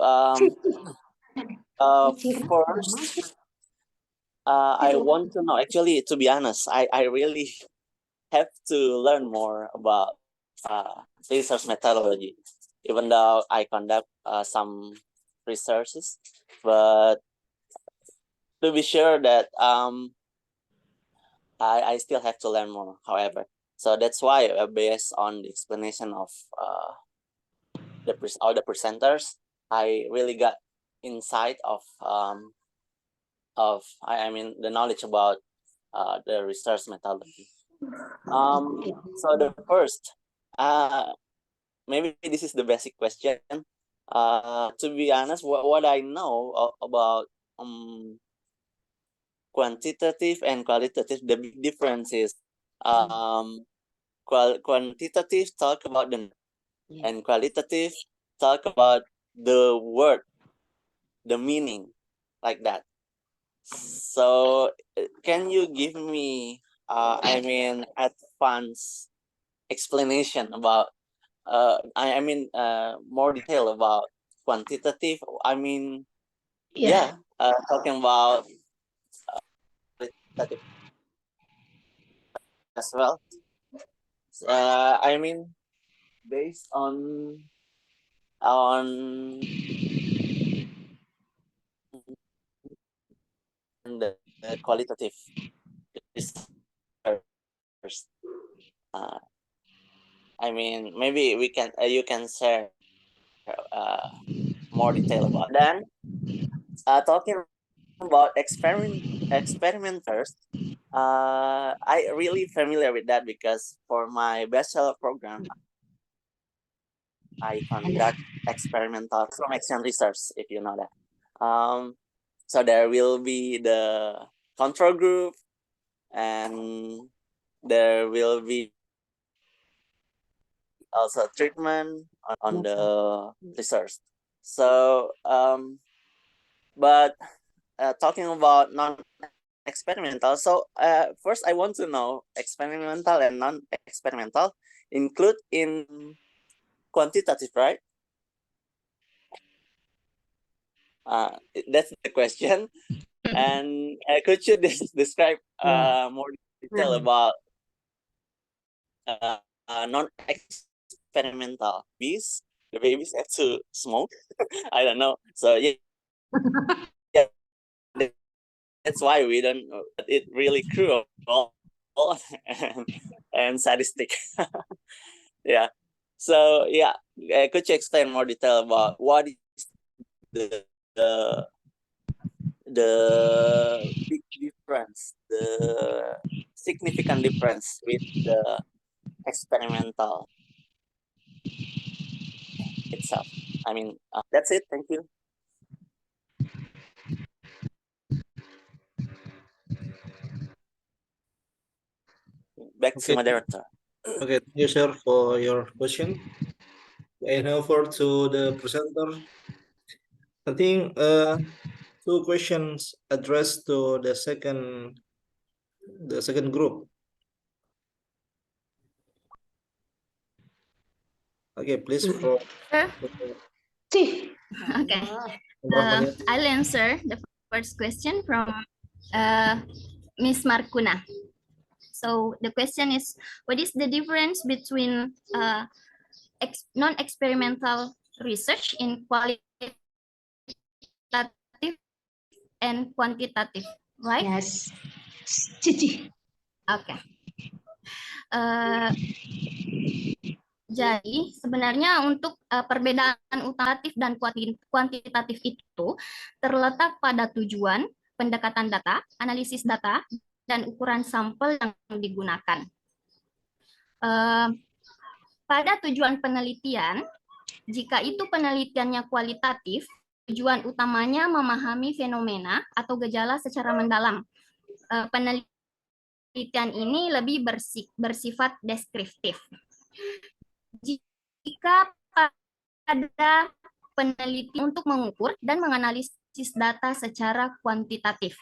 first, I want to know, actually, to be honest, I really have to learn more about research methodology, even though I conduct some researches, but to be sure that I still have to learn more, however. So that's why, based on the explanation of all the presenters, I really got insight of I mean the knowledge about the research methodology. So the first, maybe this is the basic question. To be honest, what I know about quantitative and qualitative, the big difference is quantitative talk about the and qualitative talk about the word, the meaning, like that. So can you give me I mean advanced explanation about I mean more detail about quantitative? I mean talking about qualitative as well. I mean based on the qualitative research. I mean, maybe we can you can share more detail about that. Talking about experimenters, I really familiar with that because for my bachelor program, I conduct experimental action research, if you know that. So there will be the control group, and there will be also treatment on the research. So, but talking about non-experimental, so first I want to know experimental and non-experimental include in quantitative, right? That's the question. And could you describe more detail about non-experimental bees? The babies have to smoke. I don't know. So yeah, that's why we don't. It really cruel and sadistic. Yeah. So yeah, could you explain more detail about what is the big difference, the significant difference with the experimental itself? I mean, that's it. Thank you. Back to my director. Okay, thank you, sir, for your question. And now to the presenter. I think two questions addressed to the second group. Okay, please. Okay. I'll answer the first question from Ms. Markuna. So the question is, what is the difference between non-experimental research in qualitative and quantitative, right? Yes. Okay. Jadi sebenarnya untuk perbedaan utamatif dan kuantitatif itu terletak pada tujuan, pendekatan data, analisis data, dan ukuran sampel yang digunakan. Pada tujuan penelitian, jika itu penelitiannya kualitatif, tujuan utamanya memahami fenomena atau gejala secara mendalam. Penelitian ini lebih bersifat deskriptif. Jika pada penelitian untuk mengukur dan menganalisis data secara kuantitatif,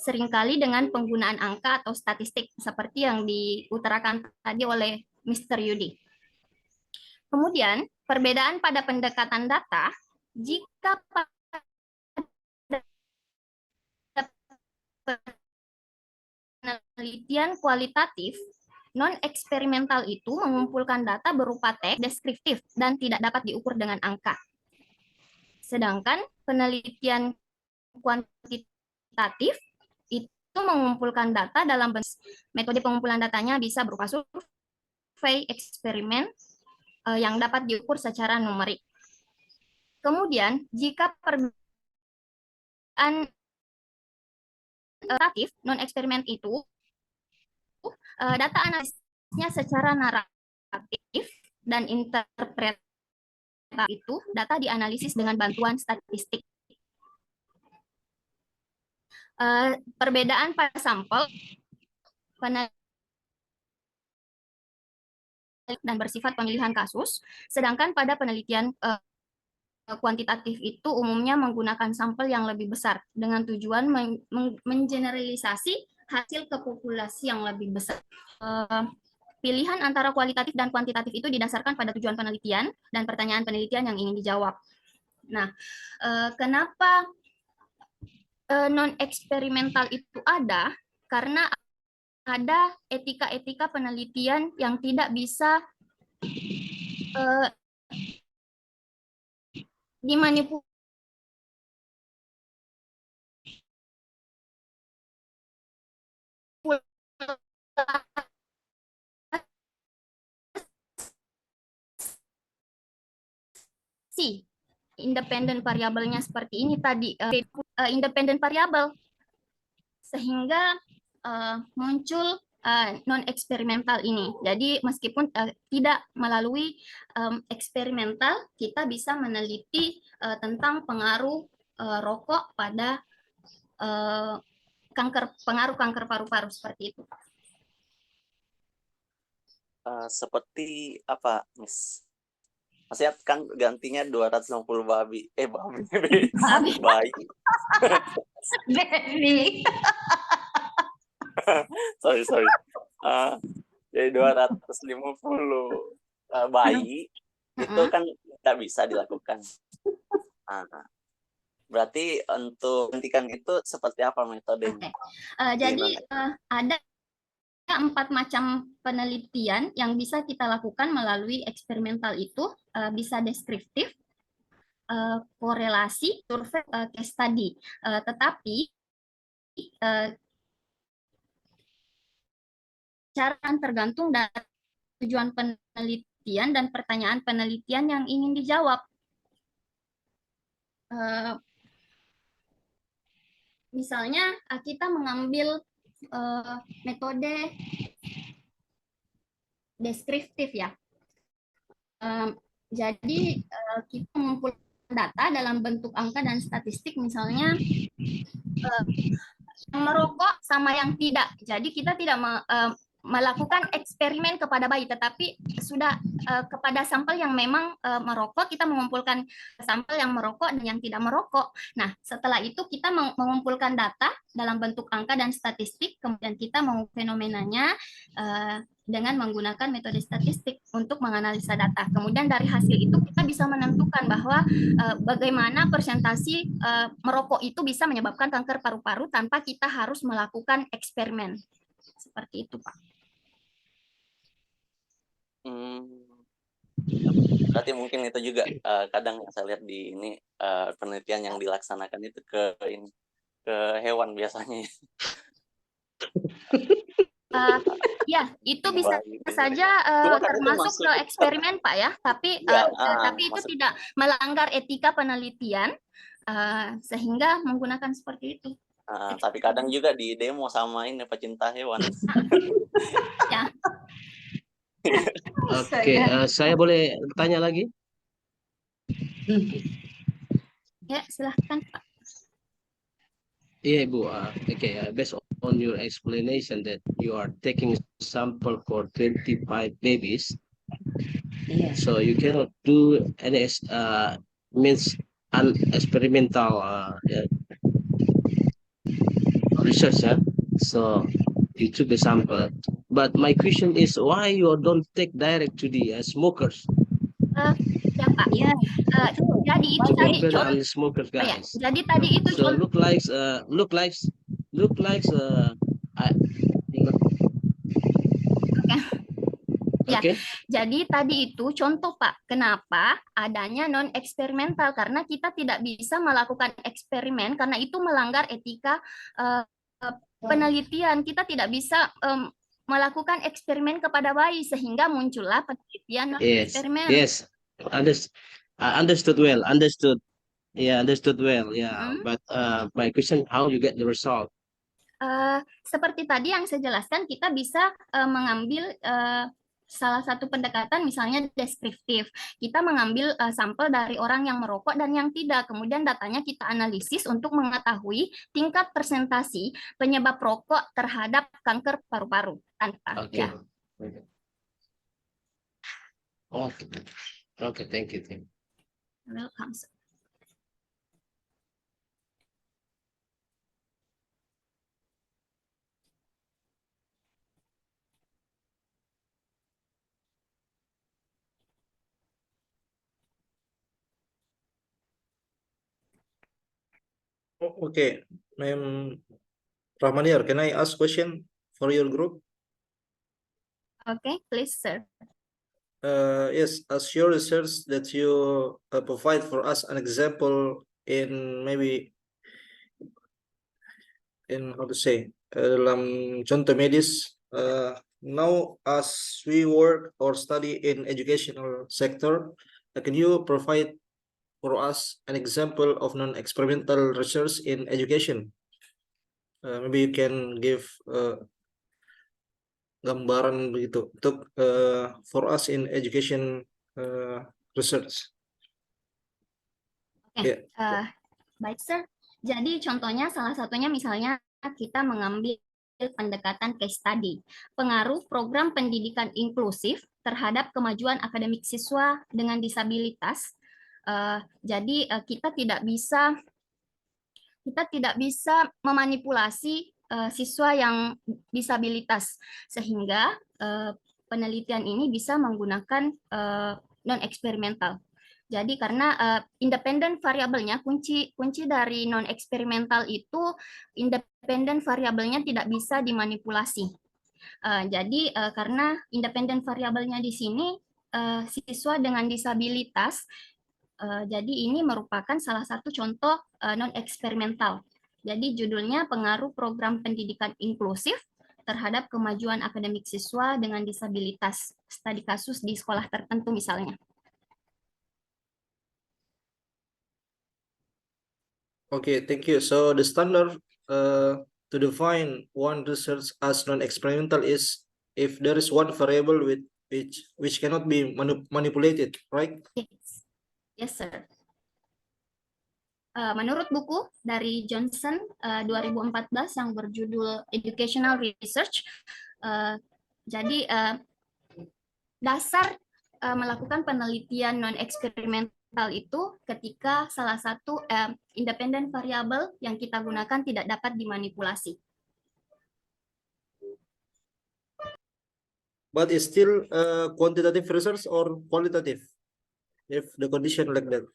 seringkali dengan penggunaan angka atau statistik seperti yang diutarakan tadi oleh Mr. Yudi. Kemudian, perbedaan pada pendekatan data, jika pada penelitian kualitatif, non-eksperimental itu mengumpulkan data berupa teks deskriptif dan tidak dapat diukur dengan angka. Sedangkan penelitian kuantitatif itu mengumpulkan data dalam bentuk metode pengumpulan datanya bisa berupa survei, eksperimen yang dapat diukur secara numerik. Kemudian, jika perbedaan kuantitatif non-eksperimen itu data analisisnya secara naratif dan interpretatif itu data dianalisis dengan bantuan statistik. Perbedaan pada sampel dan bersifat pemilihan kasus, sedangkan pada penelitian kuantitatif itu umumnya menggunakan sampel yang lebih besar dengan tujuan mengeneralisasi hasil ke populasi yang lebih besar. Pilihan antara kualitatif dan kuantitatif itu didasarkan pada tujuan penelitian dan pertanyaan penelitian yang ingin dijawab. Nah, kenapa non-eksperimental itu ada? Karena ada etika-etika penelitian yang tidak bisa dimanipulasi independen variabelnya seperti ini tadi, independen variabel, sehingga muncul non-eksperimental ini. Jadi meskipun tidak melalui eksperimental, kita bisa meneliti tentang pengaruh rokok pada pengaruh kanker paru-paru seperti itu. Seperti apa, Miss? Maksudnya kan gantinya 250 bayi. Babi. sorry. Jadi 250 bayi itu kan tidak bisa dilakukan. Berarti untuk hentikan itu seperti apa metodenya? Jadi ada 4 macam penelitian yang bisa kita lakukan melalui eksperimental itu, bisa deskriptif, korelasi, survei, case study. Tetapi cara tergantung dari tujuan penelitian dan pertanyaan penelitian yang ingin dijawab. Misalnya kita mengambil metode deskriptif ya. Jadi kita mengumpulkan data dalam bentuk angka dan statistik, misalnya yang merokok sama yang tidak. Jadi kita tidak melakukan eksperimen kepada bayi, tetapi sudah kepada sampel yang memang merokok, kita mengumpulkan sampel yang merokok dan yang tidak merokok. Nah, setelah itu kita mengumpulkan data dalam bentuk angka dan statistik, kemudian kita mengukur fenomenanya dengan menggunakan metode statistik untuk menganalisa data. Kemudian dari hasil itu kita bisa menentukan bahwa bagaimana persentase merokok itu bisa menyebabkan kanker paru-paru tanpa kita harus melakukan eksperimen. Seperti itu, Pak. Berarti mungkin itu juga kadang yang saya lihat di ini penelitian yang dilaksanakan itu ke hewan biasanya. Ya, itu bisa saja termasuk ke eksperimen, Pak ya. Tapi itu tidak melanggar etika penelitian, sehingga menggunakan seperti itu. Tapi kadang juga di demo sama ini pecinta hewan. Ya. Oke, saya boleh tanya lagi? Ya, silahkan, Pak. Yeah, Ibu. Based on your explanation that you are taking sample for 25 babies, so you cannot do any means an experimental research, so you took the sample. But my question is, why you don't take direct to the smokers? Ya Pak. Ya, Jadi itu tadi Smoker contoh. and smokers Oh, ya. guys. Jadi tadi itu So contoh. look like Ya, okay. jadi tadi itu contoh Pak, kenapa adanya non eksperimental karena kita tidak bisa melakukan eksperimen karena itu melanggar etika penelitian. Kita tidak bisa melakukan eksperimen kepada bayi sehingga muncullah penelitian non eksperimen. Yes, understood well, understood. Yeah, understood well. Yeah, but my question, how you get the result? Seperti tadi yang saya jelaskan, kita bisa mengambil salah satu pendekatan misalnya deskriptif. Kita mengambil sampel dari orang yang merokok dan yang tidak. Kemudian datanya kita analisis untuk mengetahui tingkat persentasi penyebab rokok terhadap kanker paru-paru. Okay. Ya. Okay. Okay, thank you. Welcome. Okay, Ma'am Rahmaniar, can I ask question for your group? Okay, please, sir. Yes, as your research that you provide for us an example in maybe in how to say dalam contoh medis. Now as we work or study in educational sector, can you provide for us an example of non-experimental research in education? Maybe you can give gambaran begitu untuk for us in education research. Oke, baik sir. Jadi contohnya salah satunya misalnya kita mengambil pendekatan case study, pengaruh program pendidikan inklusif terhadap kemajuan akademik siswa dengan disabilitas. Jadi kita tidak bisa memanipulasi siswa yang disabilitas sehingga penelitian ini bisa menggunakan non eksperimental. Jadi karena independen variabelnya kunci dari non eksperimental itu independen variabelnya tidak bisa dimanipulasi. Jadi karena independen variabelnya di sini siswa dengan disabilitas, jadi ini merupakan salah satu contoh non eksperimental. Jadi judulnya pengaruh program pendidikan inklusif terhadap kemajuan akademik siswa dengan disabilitas, studi kasus di sekolah tertentu misalnya. Okay, thank you. So the standard to define one research as non-experimental is if there is one variable which cannot be manipulated, right? Yes, sir. Menurut buku dari Johnson 2014 yang berjudul Educational Research, jadi dasar melakukan penelitian non-eksperimental itu ketika salah satu independen variabel yang kita gunakan tidak dapat dimanipulasi. But it's still quantitative research or qualitative, if the condition like that.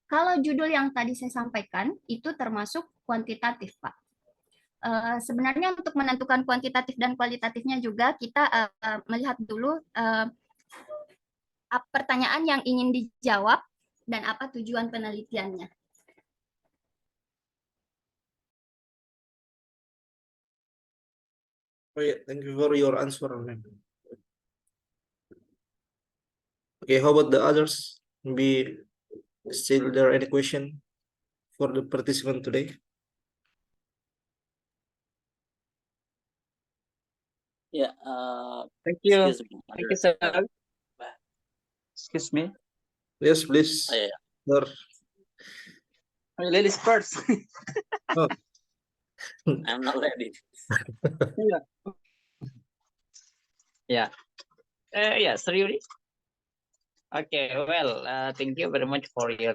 Kalau judul yang tadi saya sampaikan itu termasuk kuantitatif, Pak. Sebenarnya untuk menentukan kuantitatif dan kualitatifnya juga kita melihat dulu pertanyaan yang ingin dijawab dan apa tujuan penelitiannya. Oh, yeah. Thank you for your answer. Okay, how about the others? Maybe still there any question for the participant today? Yeah. Thank you. Excuse me. Thank you, sir. Excuse me. Yes, please. Oh, yeah. Sir. Ladies first. Oh. I'm not ready. Yeah. Yeah. Yeah, Sir Yuri. Okay, well, thank you very much for your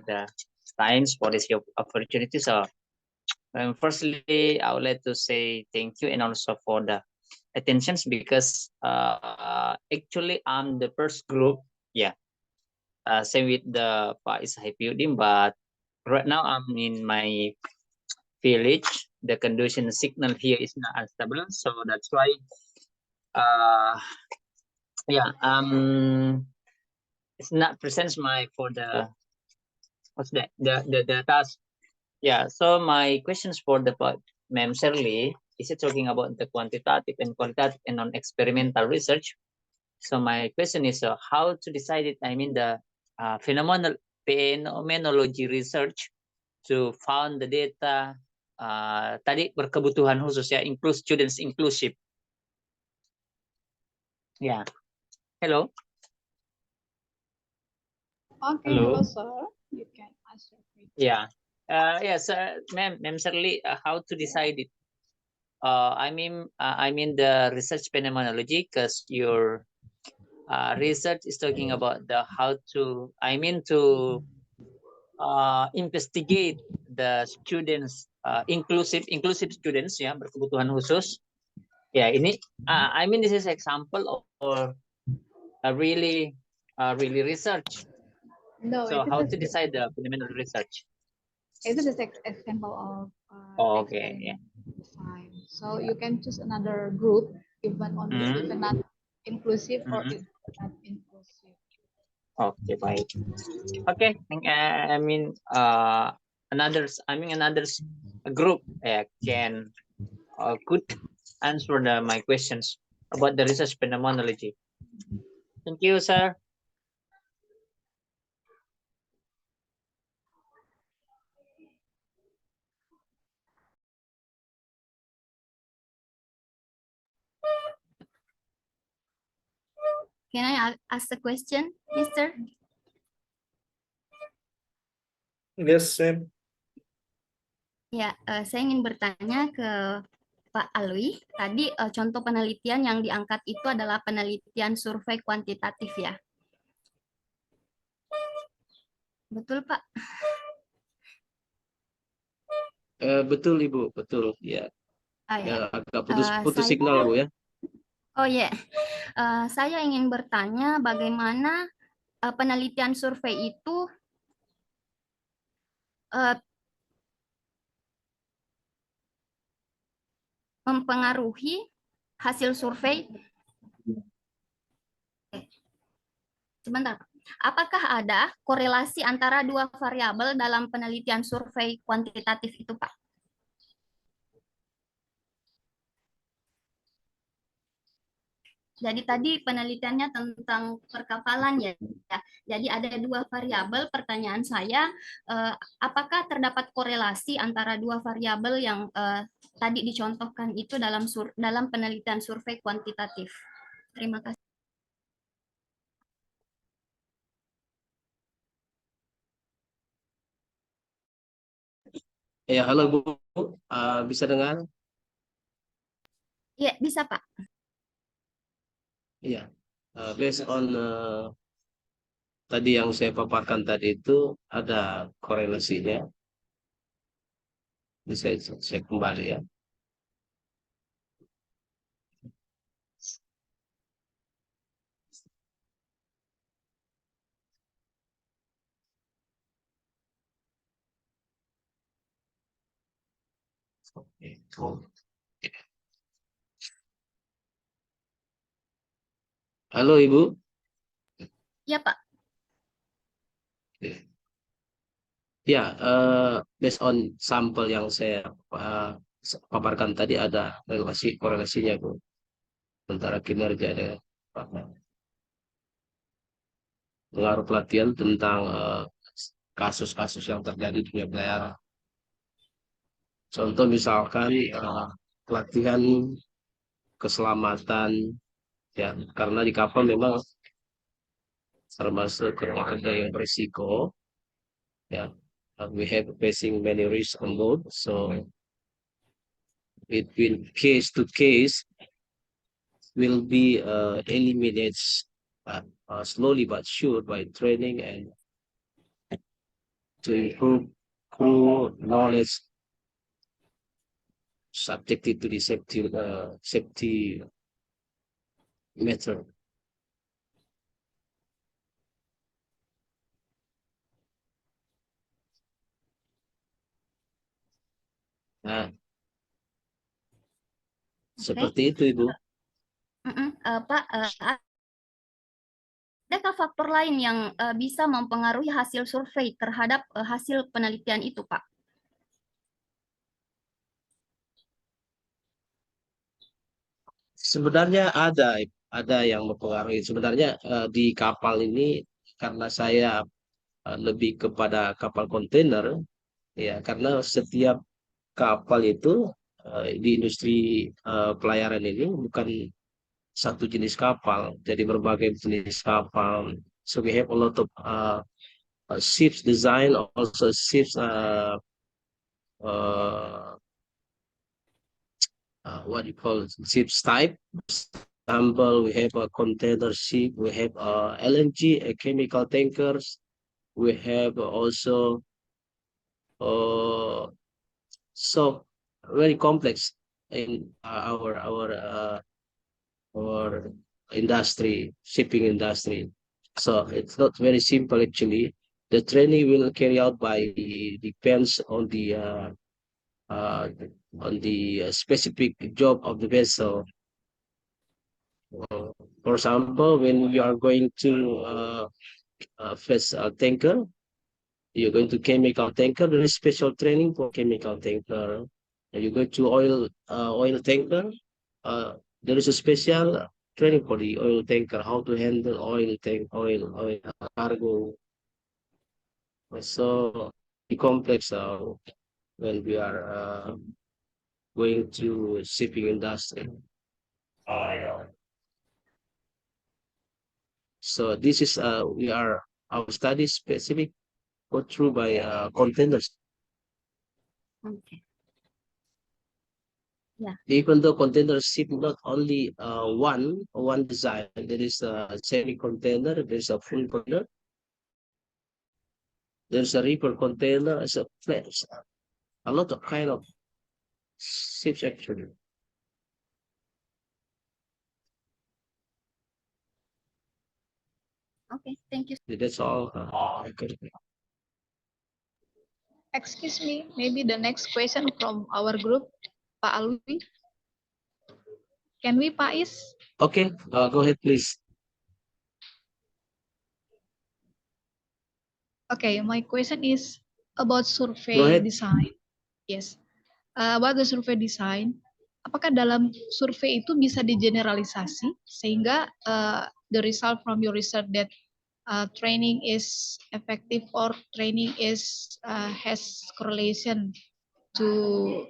times for this opportunity. So, firstly, I would like to say thank you and also for the attentions because actually I'm the first group. Yeah, same with the Pak Isahipiuddin, but right now I'm in my village. The condition signal here is not unstable, so that's why. Yeah, it's not presents my for the what's that the task. Yeah, so my questions for the Ma'am Shirley is it talking about the quantitative and qualitative and non-experimental research. So my question is how to decide it. I mean the phenomenology research to found the data. Tadi berkebutuhan khusus ya, include students inclusive. Yeah. Hello. Okay, Hello. hello, sir. You can ask your question. Yeah. Yes, Ma'am Shirley, how to decide it? I mean the research phenomenology, because your research is talking about the how to, to investigate the students, inclusive students ya, berkebutuhan khusus. Ya, ini this is example or a really research. No, So how to is decide the phenomenology research? it is an example of Okay, yeah. design. So you can choose another group even even not inclusive or Mhm. if not inclusive. Okay, baik. Okay, another group can could answer my questions about the research phenomenology. Thank you, sir. Can I ask the question, Mister? Yes, Sam. Ya, saya ingin bertanya ke Pak Alwi. Tadi contoh penelitian yang diangkat itu adalah penelitian survei kuantitatif ya. Betul, Pak? Betul Ibu, betul ya. Ya. Agak putus Saya, signal Bu ya. oh ya, saya ingin bertanya bagaimana penelitian survei itu mempengaruhi hasil survei. Sebentar, apakah ada korelasi antara dua variabel dalam penelitian survei kuantitatif itu, Pak? Jadi tadi penelitiannya tentang perkapalan ya. Jadi ada dua variabel. Pertanyaan saya, apakah terdapat korelasi antara dua variabel yang tadi dicontohkan itu dalam penelitian survei kuantitatif? Terima kasih. Ya, halo Bu, bisa dengar? Iya, bisa Pak. Iya, based on tadi yang saya paparkan tadi itu ada korelasinya. Bisa saya kembali ya. Halo Ibu. Iya Pak. Ya, based on sampel yang saya paparkan tadi ada korelasinya Bu antara kinerja dengan pengaruh pelatihan tentang kasus-kasus yang terjadi di dunia pelayaran. Contoh misalkan pelatihan keselamatan ya, karena di kapal memang termasuk kerja yang berisiko ya. We have facing many risks on board, so between case to case will be eliminates slowly but sure by training and to improve crew knowledge subjected to the safety method. Nah, seperti itu Ibu. Pak, adakah faktor lain yang bisa mempengaruhi hasil survei terhadap hasil penelitian itu, Pak? Sebenarnya ada yang mempengaruhi. Sebenarnya di kapal ini karena saya lebih kepada kapal kontainer, ya karena setiap kapal itu di industri pelayaran ini bukan satu jenis kapal, jadi berbagai jenis kapal. So we have a lot of ships design, also ships what do you call it? Ships type. Example, we have a container ship, we have LNG, chemical tankers, we have also so very complex in our industry, shipping industry. So it's not very simple actually. The training will carry out by depends on the specific job of the vessel. For example, when you are going to face a tanker, you're going to chemical tanker. There is special training for chemical tanker. And you go to oil tanker. There is a special training for the oil tanker, how to handle oil cargo. So the complex when we are going to shipping industry. So this is our study specific go through by containers. Okay. Yeah. Even though container ship not only one design, there is a semi container, there's a full container, there's a reefer container, there's a lot of kind of ships actually. Okay, thank you. That's all. Excuse me, maybe the next question from our group, Pak Alwi. Can we, Pak Is? Okay, go ahead, please. Okay, my question is about survey design. Yes, about the survey design. Apakah dalam survei itu bisa digeneralisasi sehingga the result from your research that training is effective or training is has correlation to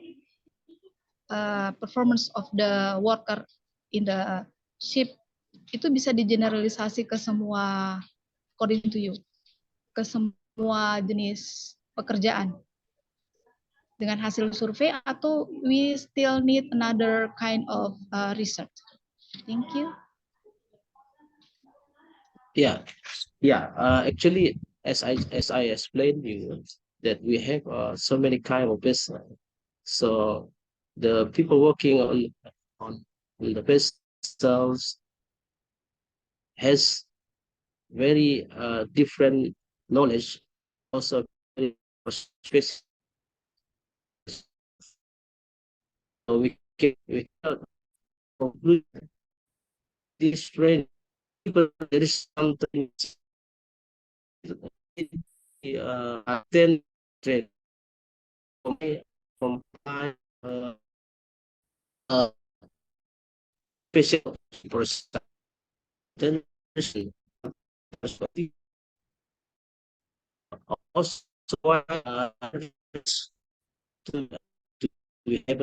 performance of the worker in the ship, itu bisa digeneralisasi ke semua, according to you, ke semua jenis pekerjaan dengan hasil survei, atau we still need another kind of research? Thank you. Yeah. Actually, as I explained you that we have so many kind of business. So the people working on the vessels has very different knowledge, also very specific. So we cannot conclude this trend. There is something attend trend from special person also to have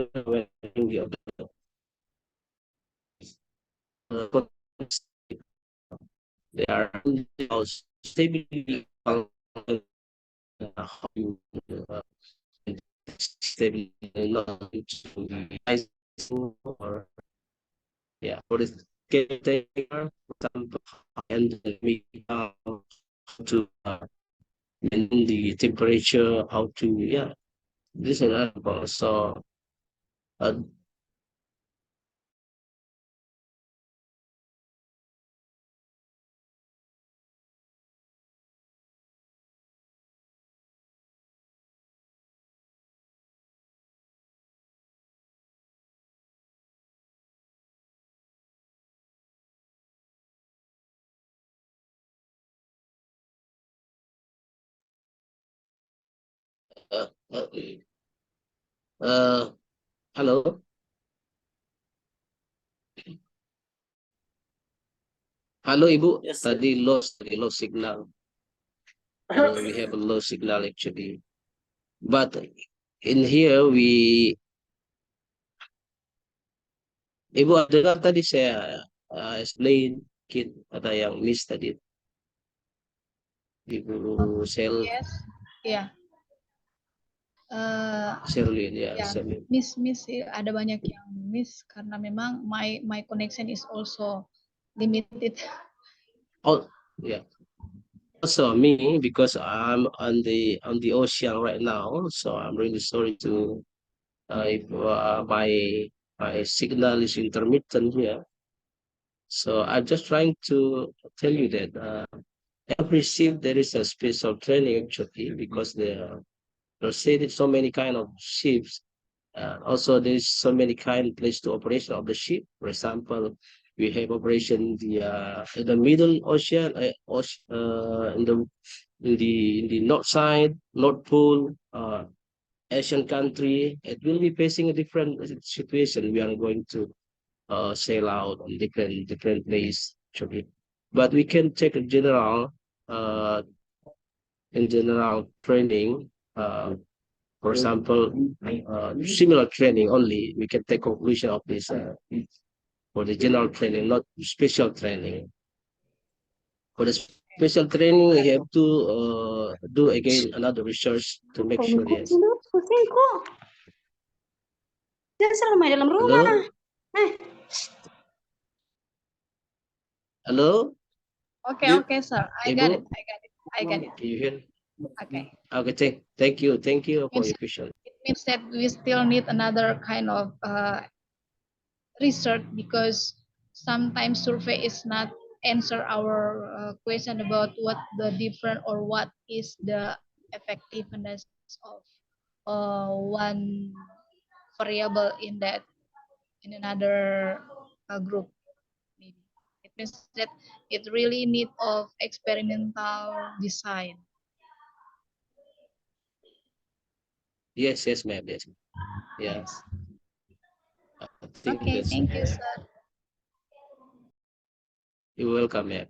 they are stability or yeah for this caretaker example, and we how to maintain the temperature, how to this and that. So uh, uh, uh, uh, hello. Halo Ibu, Yes, tadi low signal. We have a low signal actually. But in here Ibu dengar tadi saya explain ada yang miss tadi. Ibu Yes. Yeah. Sherlyn ya, Ya, Sherlyn. miss ada banyak yang miss karena memang my connection is also limited. Oh yeah. Also me, because I'm on the ocean right now, so I'm really sorry to if my signal is intermittent here. So I'm just trying to tell you that every shift there is a special training actually, because there's so many kind of ships. Also, there's so many kind of place to operation of the ship. For example, we have operation in the Middle Ocean, in the north side, North Pole, Asian country. It will be facing a different situation. We are going to sail out on different place actually, but we can take a uh, general training. For example, similar training only. We can take conclusion of this for the general training, not special training. For the special training, we have to do again another research to make sure. Yes. Pusing kok. Jangan selalu main dalam rumah. Hello. Hello. Okay, sir. I got Ibu? I got it. Can you hear? Okay. Okay. Thank you for your question. It means that we still need another kind of research, because sometimes survey is not answer our question about what the different or what is the effectiveness of one variable in another group. Maybe it means that it really need of experimental design. Yes, ma'am. Yes. Yes. I think Okay, that's thank you, sir. You're welcome, ma'am.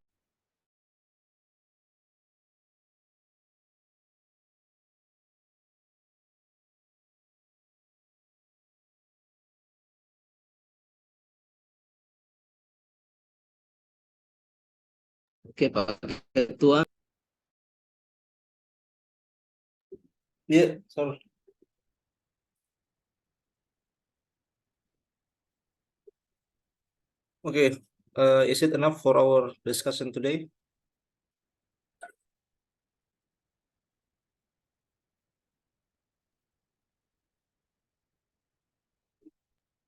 Oke, Pak Ketua. Yeah, sorry. Okay, is it enough for our discussion today?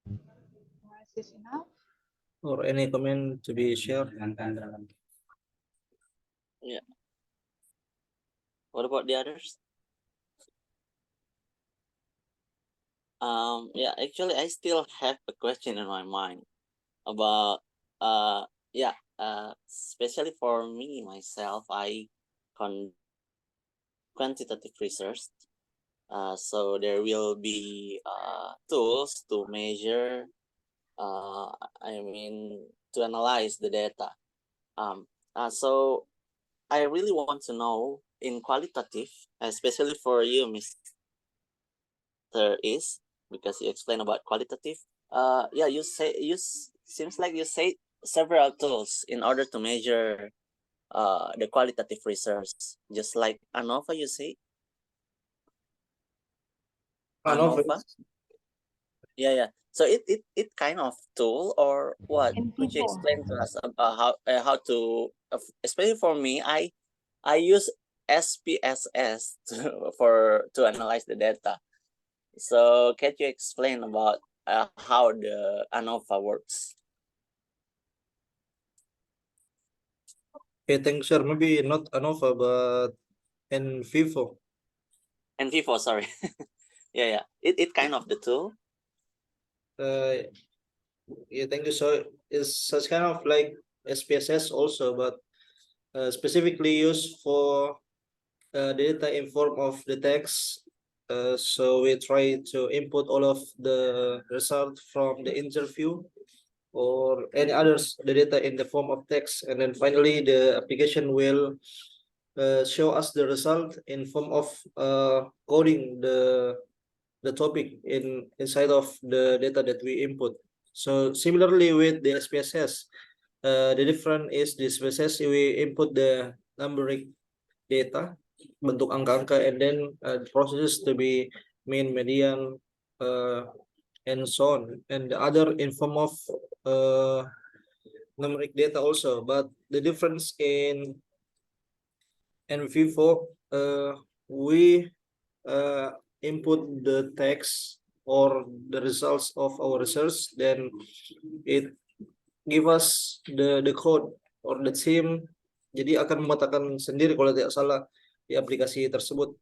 Is this enough? Or any comment to be shared? Yeah. What about the others? Yeah, actually, I still have a question in my mind about especially for me myself, I quantitative research. So there will be tools to measure, to analyze the data. So I really want to know in qualitative, especially for you, Mr. Is, because you explained about qualitative. Seems like you say several tools in order to measure the qualitative research, just like ANOVA, you say? ANOVA? Yeah. So it kind of tool or what? In Could you FIFO. explain to us about how to, especially for me, I use SPSS to analyze the data. So can you explain about how the ANOVA works? Okay, thanks, sir. Maybe not ANOVA, but in FIFO. And FIFO, sorry. yeah. It kind of the tool. Yeah, thank you. So it's such kind of like SPSS also, but specifically used for data in form of the text. So we try to input all of the result from the interview or any others, the data in the form of text, and then finally the application will show us the result in form of coding the topic inside of the data that we input. So similarly with the SPSS, the difference is the SPSS we input the numeric data bentuk angka-angka, and then processes to be mean, median, and so on, and the other in form of numeric data also. But the difference in FIFO, we input the text or the results of our research, then it give us the code or the theme. Jadi akan memetakan sendiri kalau tidak salah di aplikasi tersebut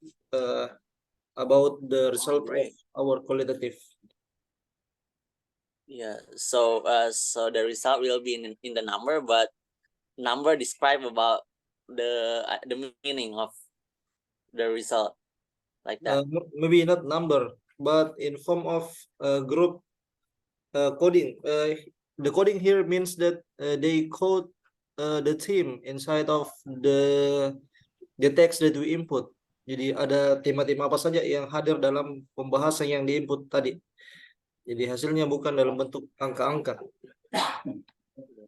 about the result of our qualitative. Yeah. So so the result will be in the number, but number describe about the meaning of the result, like that. Maybe not number, but in form of group coding. The coding here means that they code the theme inside of the text that we input. Jadi ada tema-tema apa saja yang hadir dalam pembahasan yang diinput tadi. Jadi hasilnya bukan dalam bentuk angka-angka.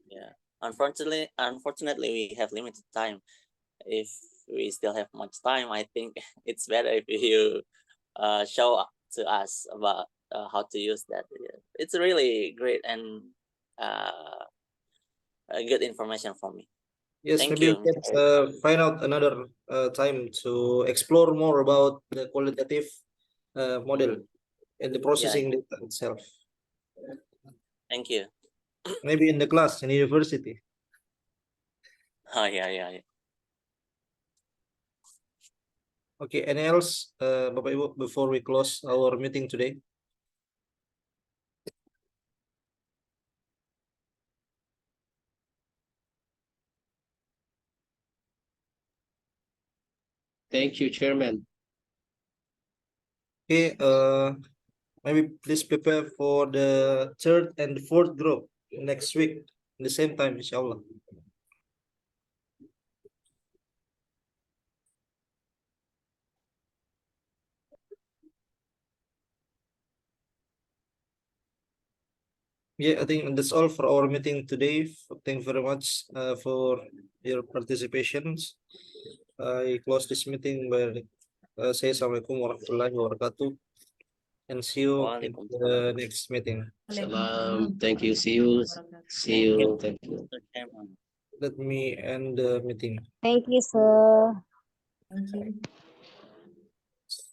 Yeah. Unfortunately, we have limited time. If we still have much time, I think it's better if you show to us about how to use that. It's really great and good information for me. Yes, Thank maybe you. we can find out another time to explore more about the qualitative model and the processing data itself. Thank you. Maybe in the class in university. Oh yeah. Okay, any else, Bapak Ibu, before we close our meeting today? Thank you, Chairman. Okay, maybe please prepare for the third and fourth group next week in the same time, inshallah. Yeah, I think that's all for our meeting today. Thank you very much for your participations. I close this meeting by say Assalamualaikum warahmatullahi wabarakatuh, and see you in the next meeting. Salam. Thank you. See you. See you. Thank you. Let me end the meeting. Thank you, sir. Thank you.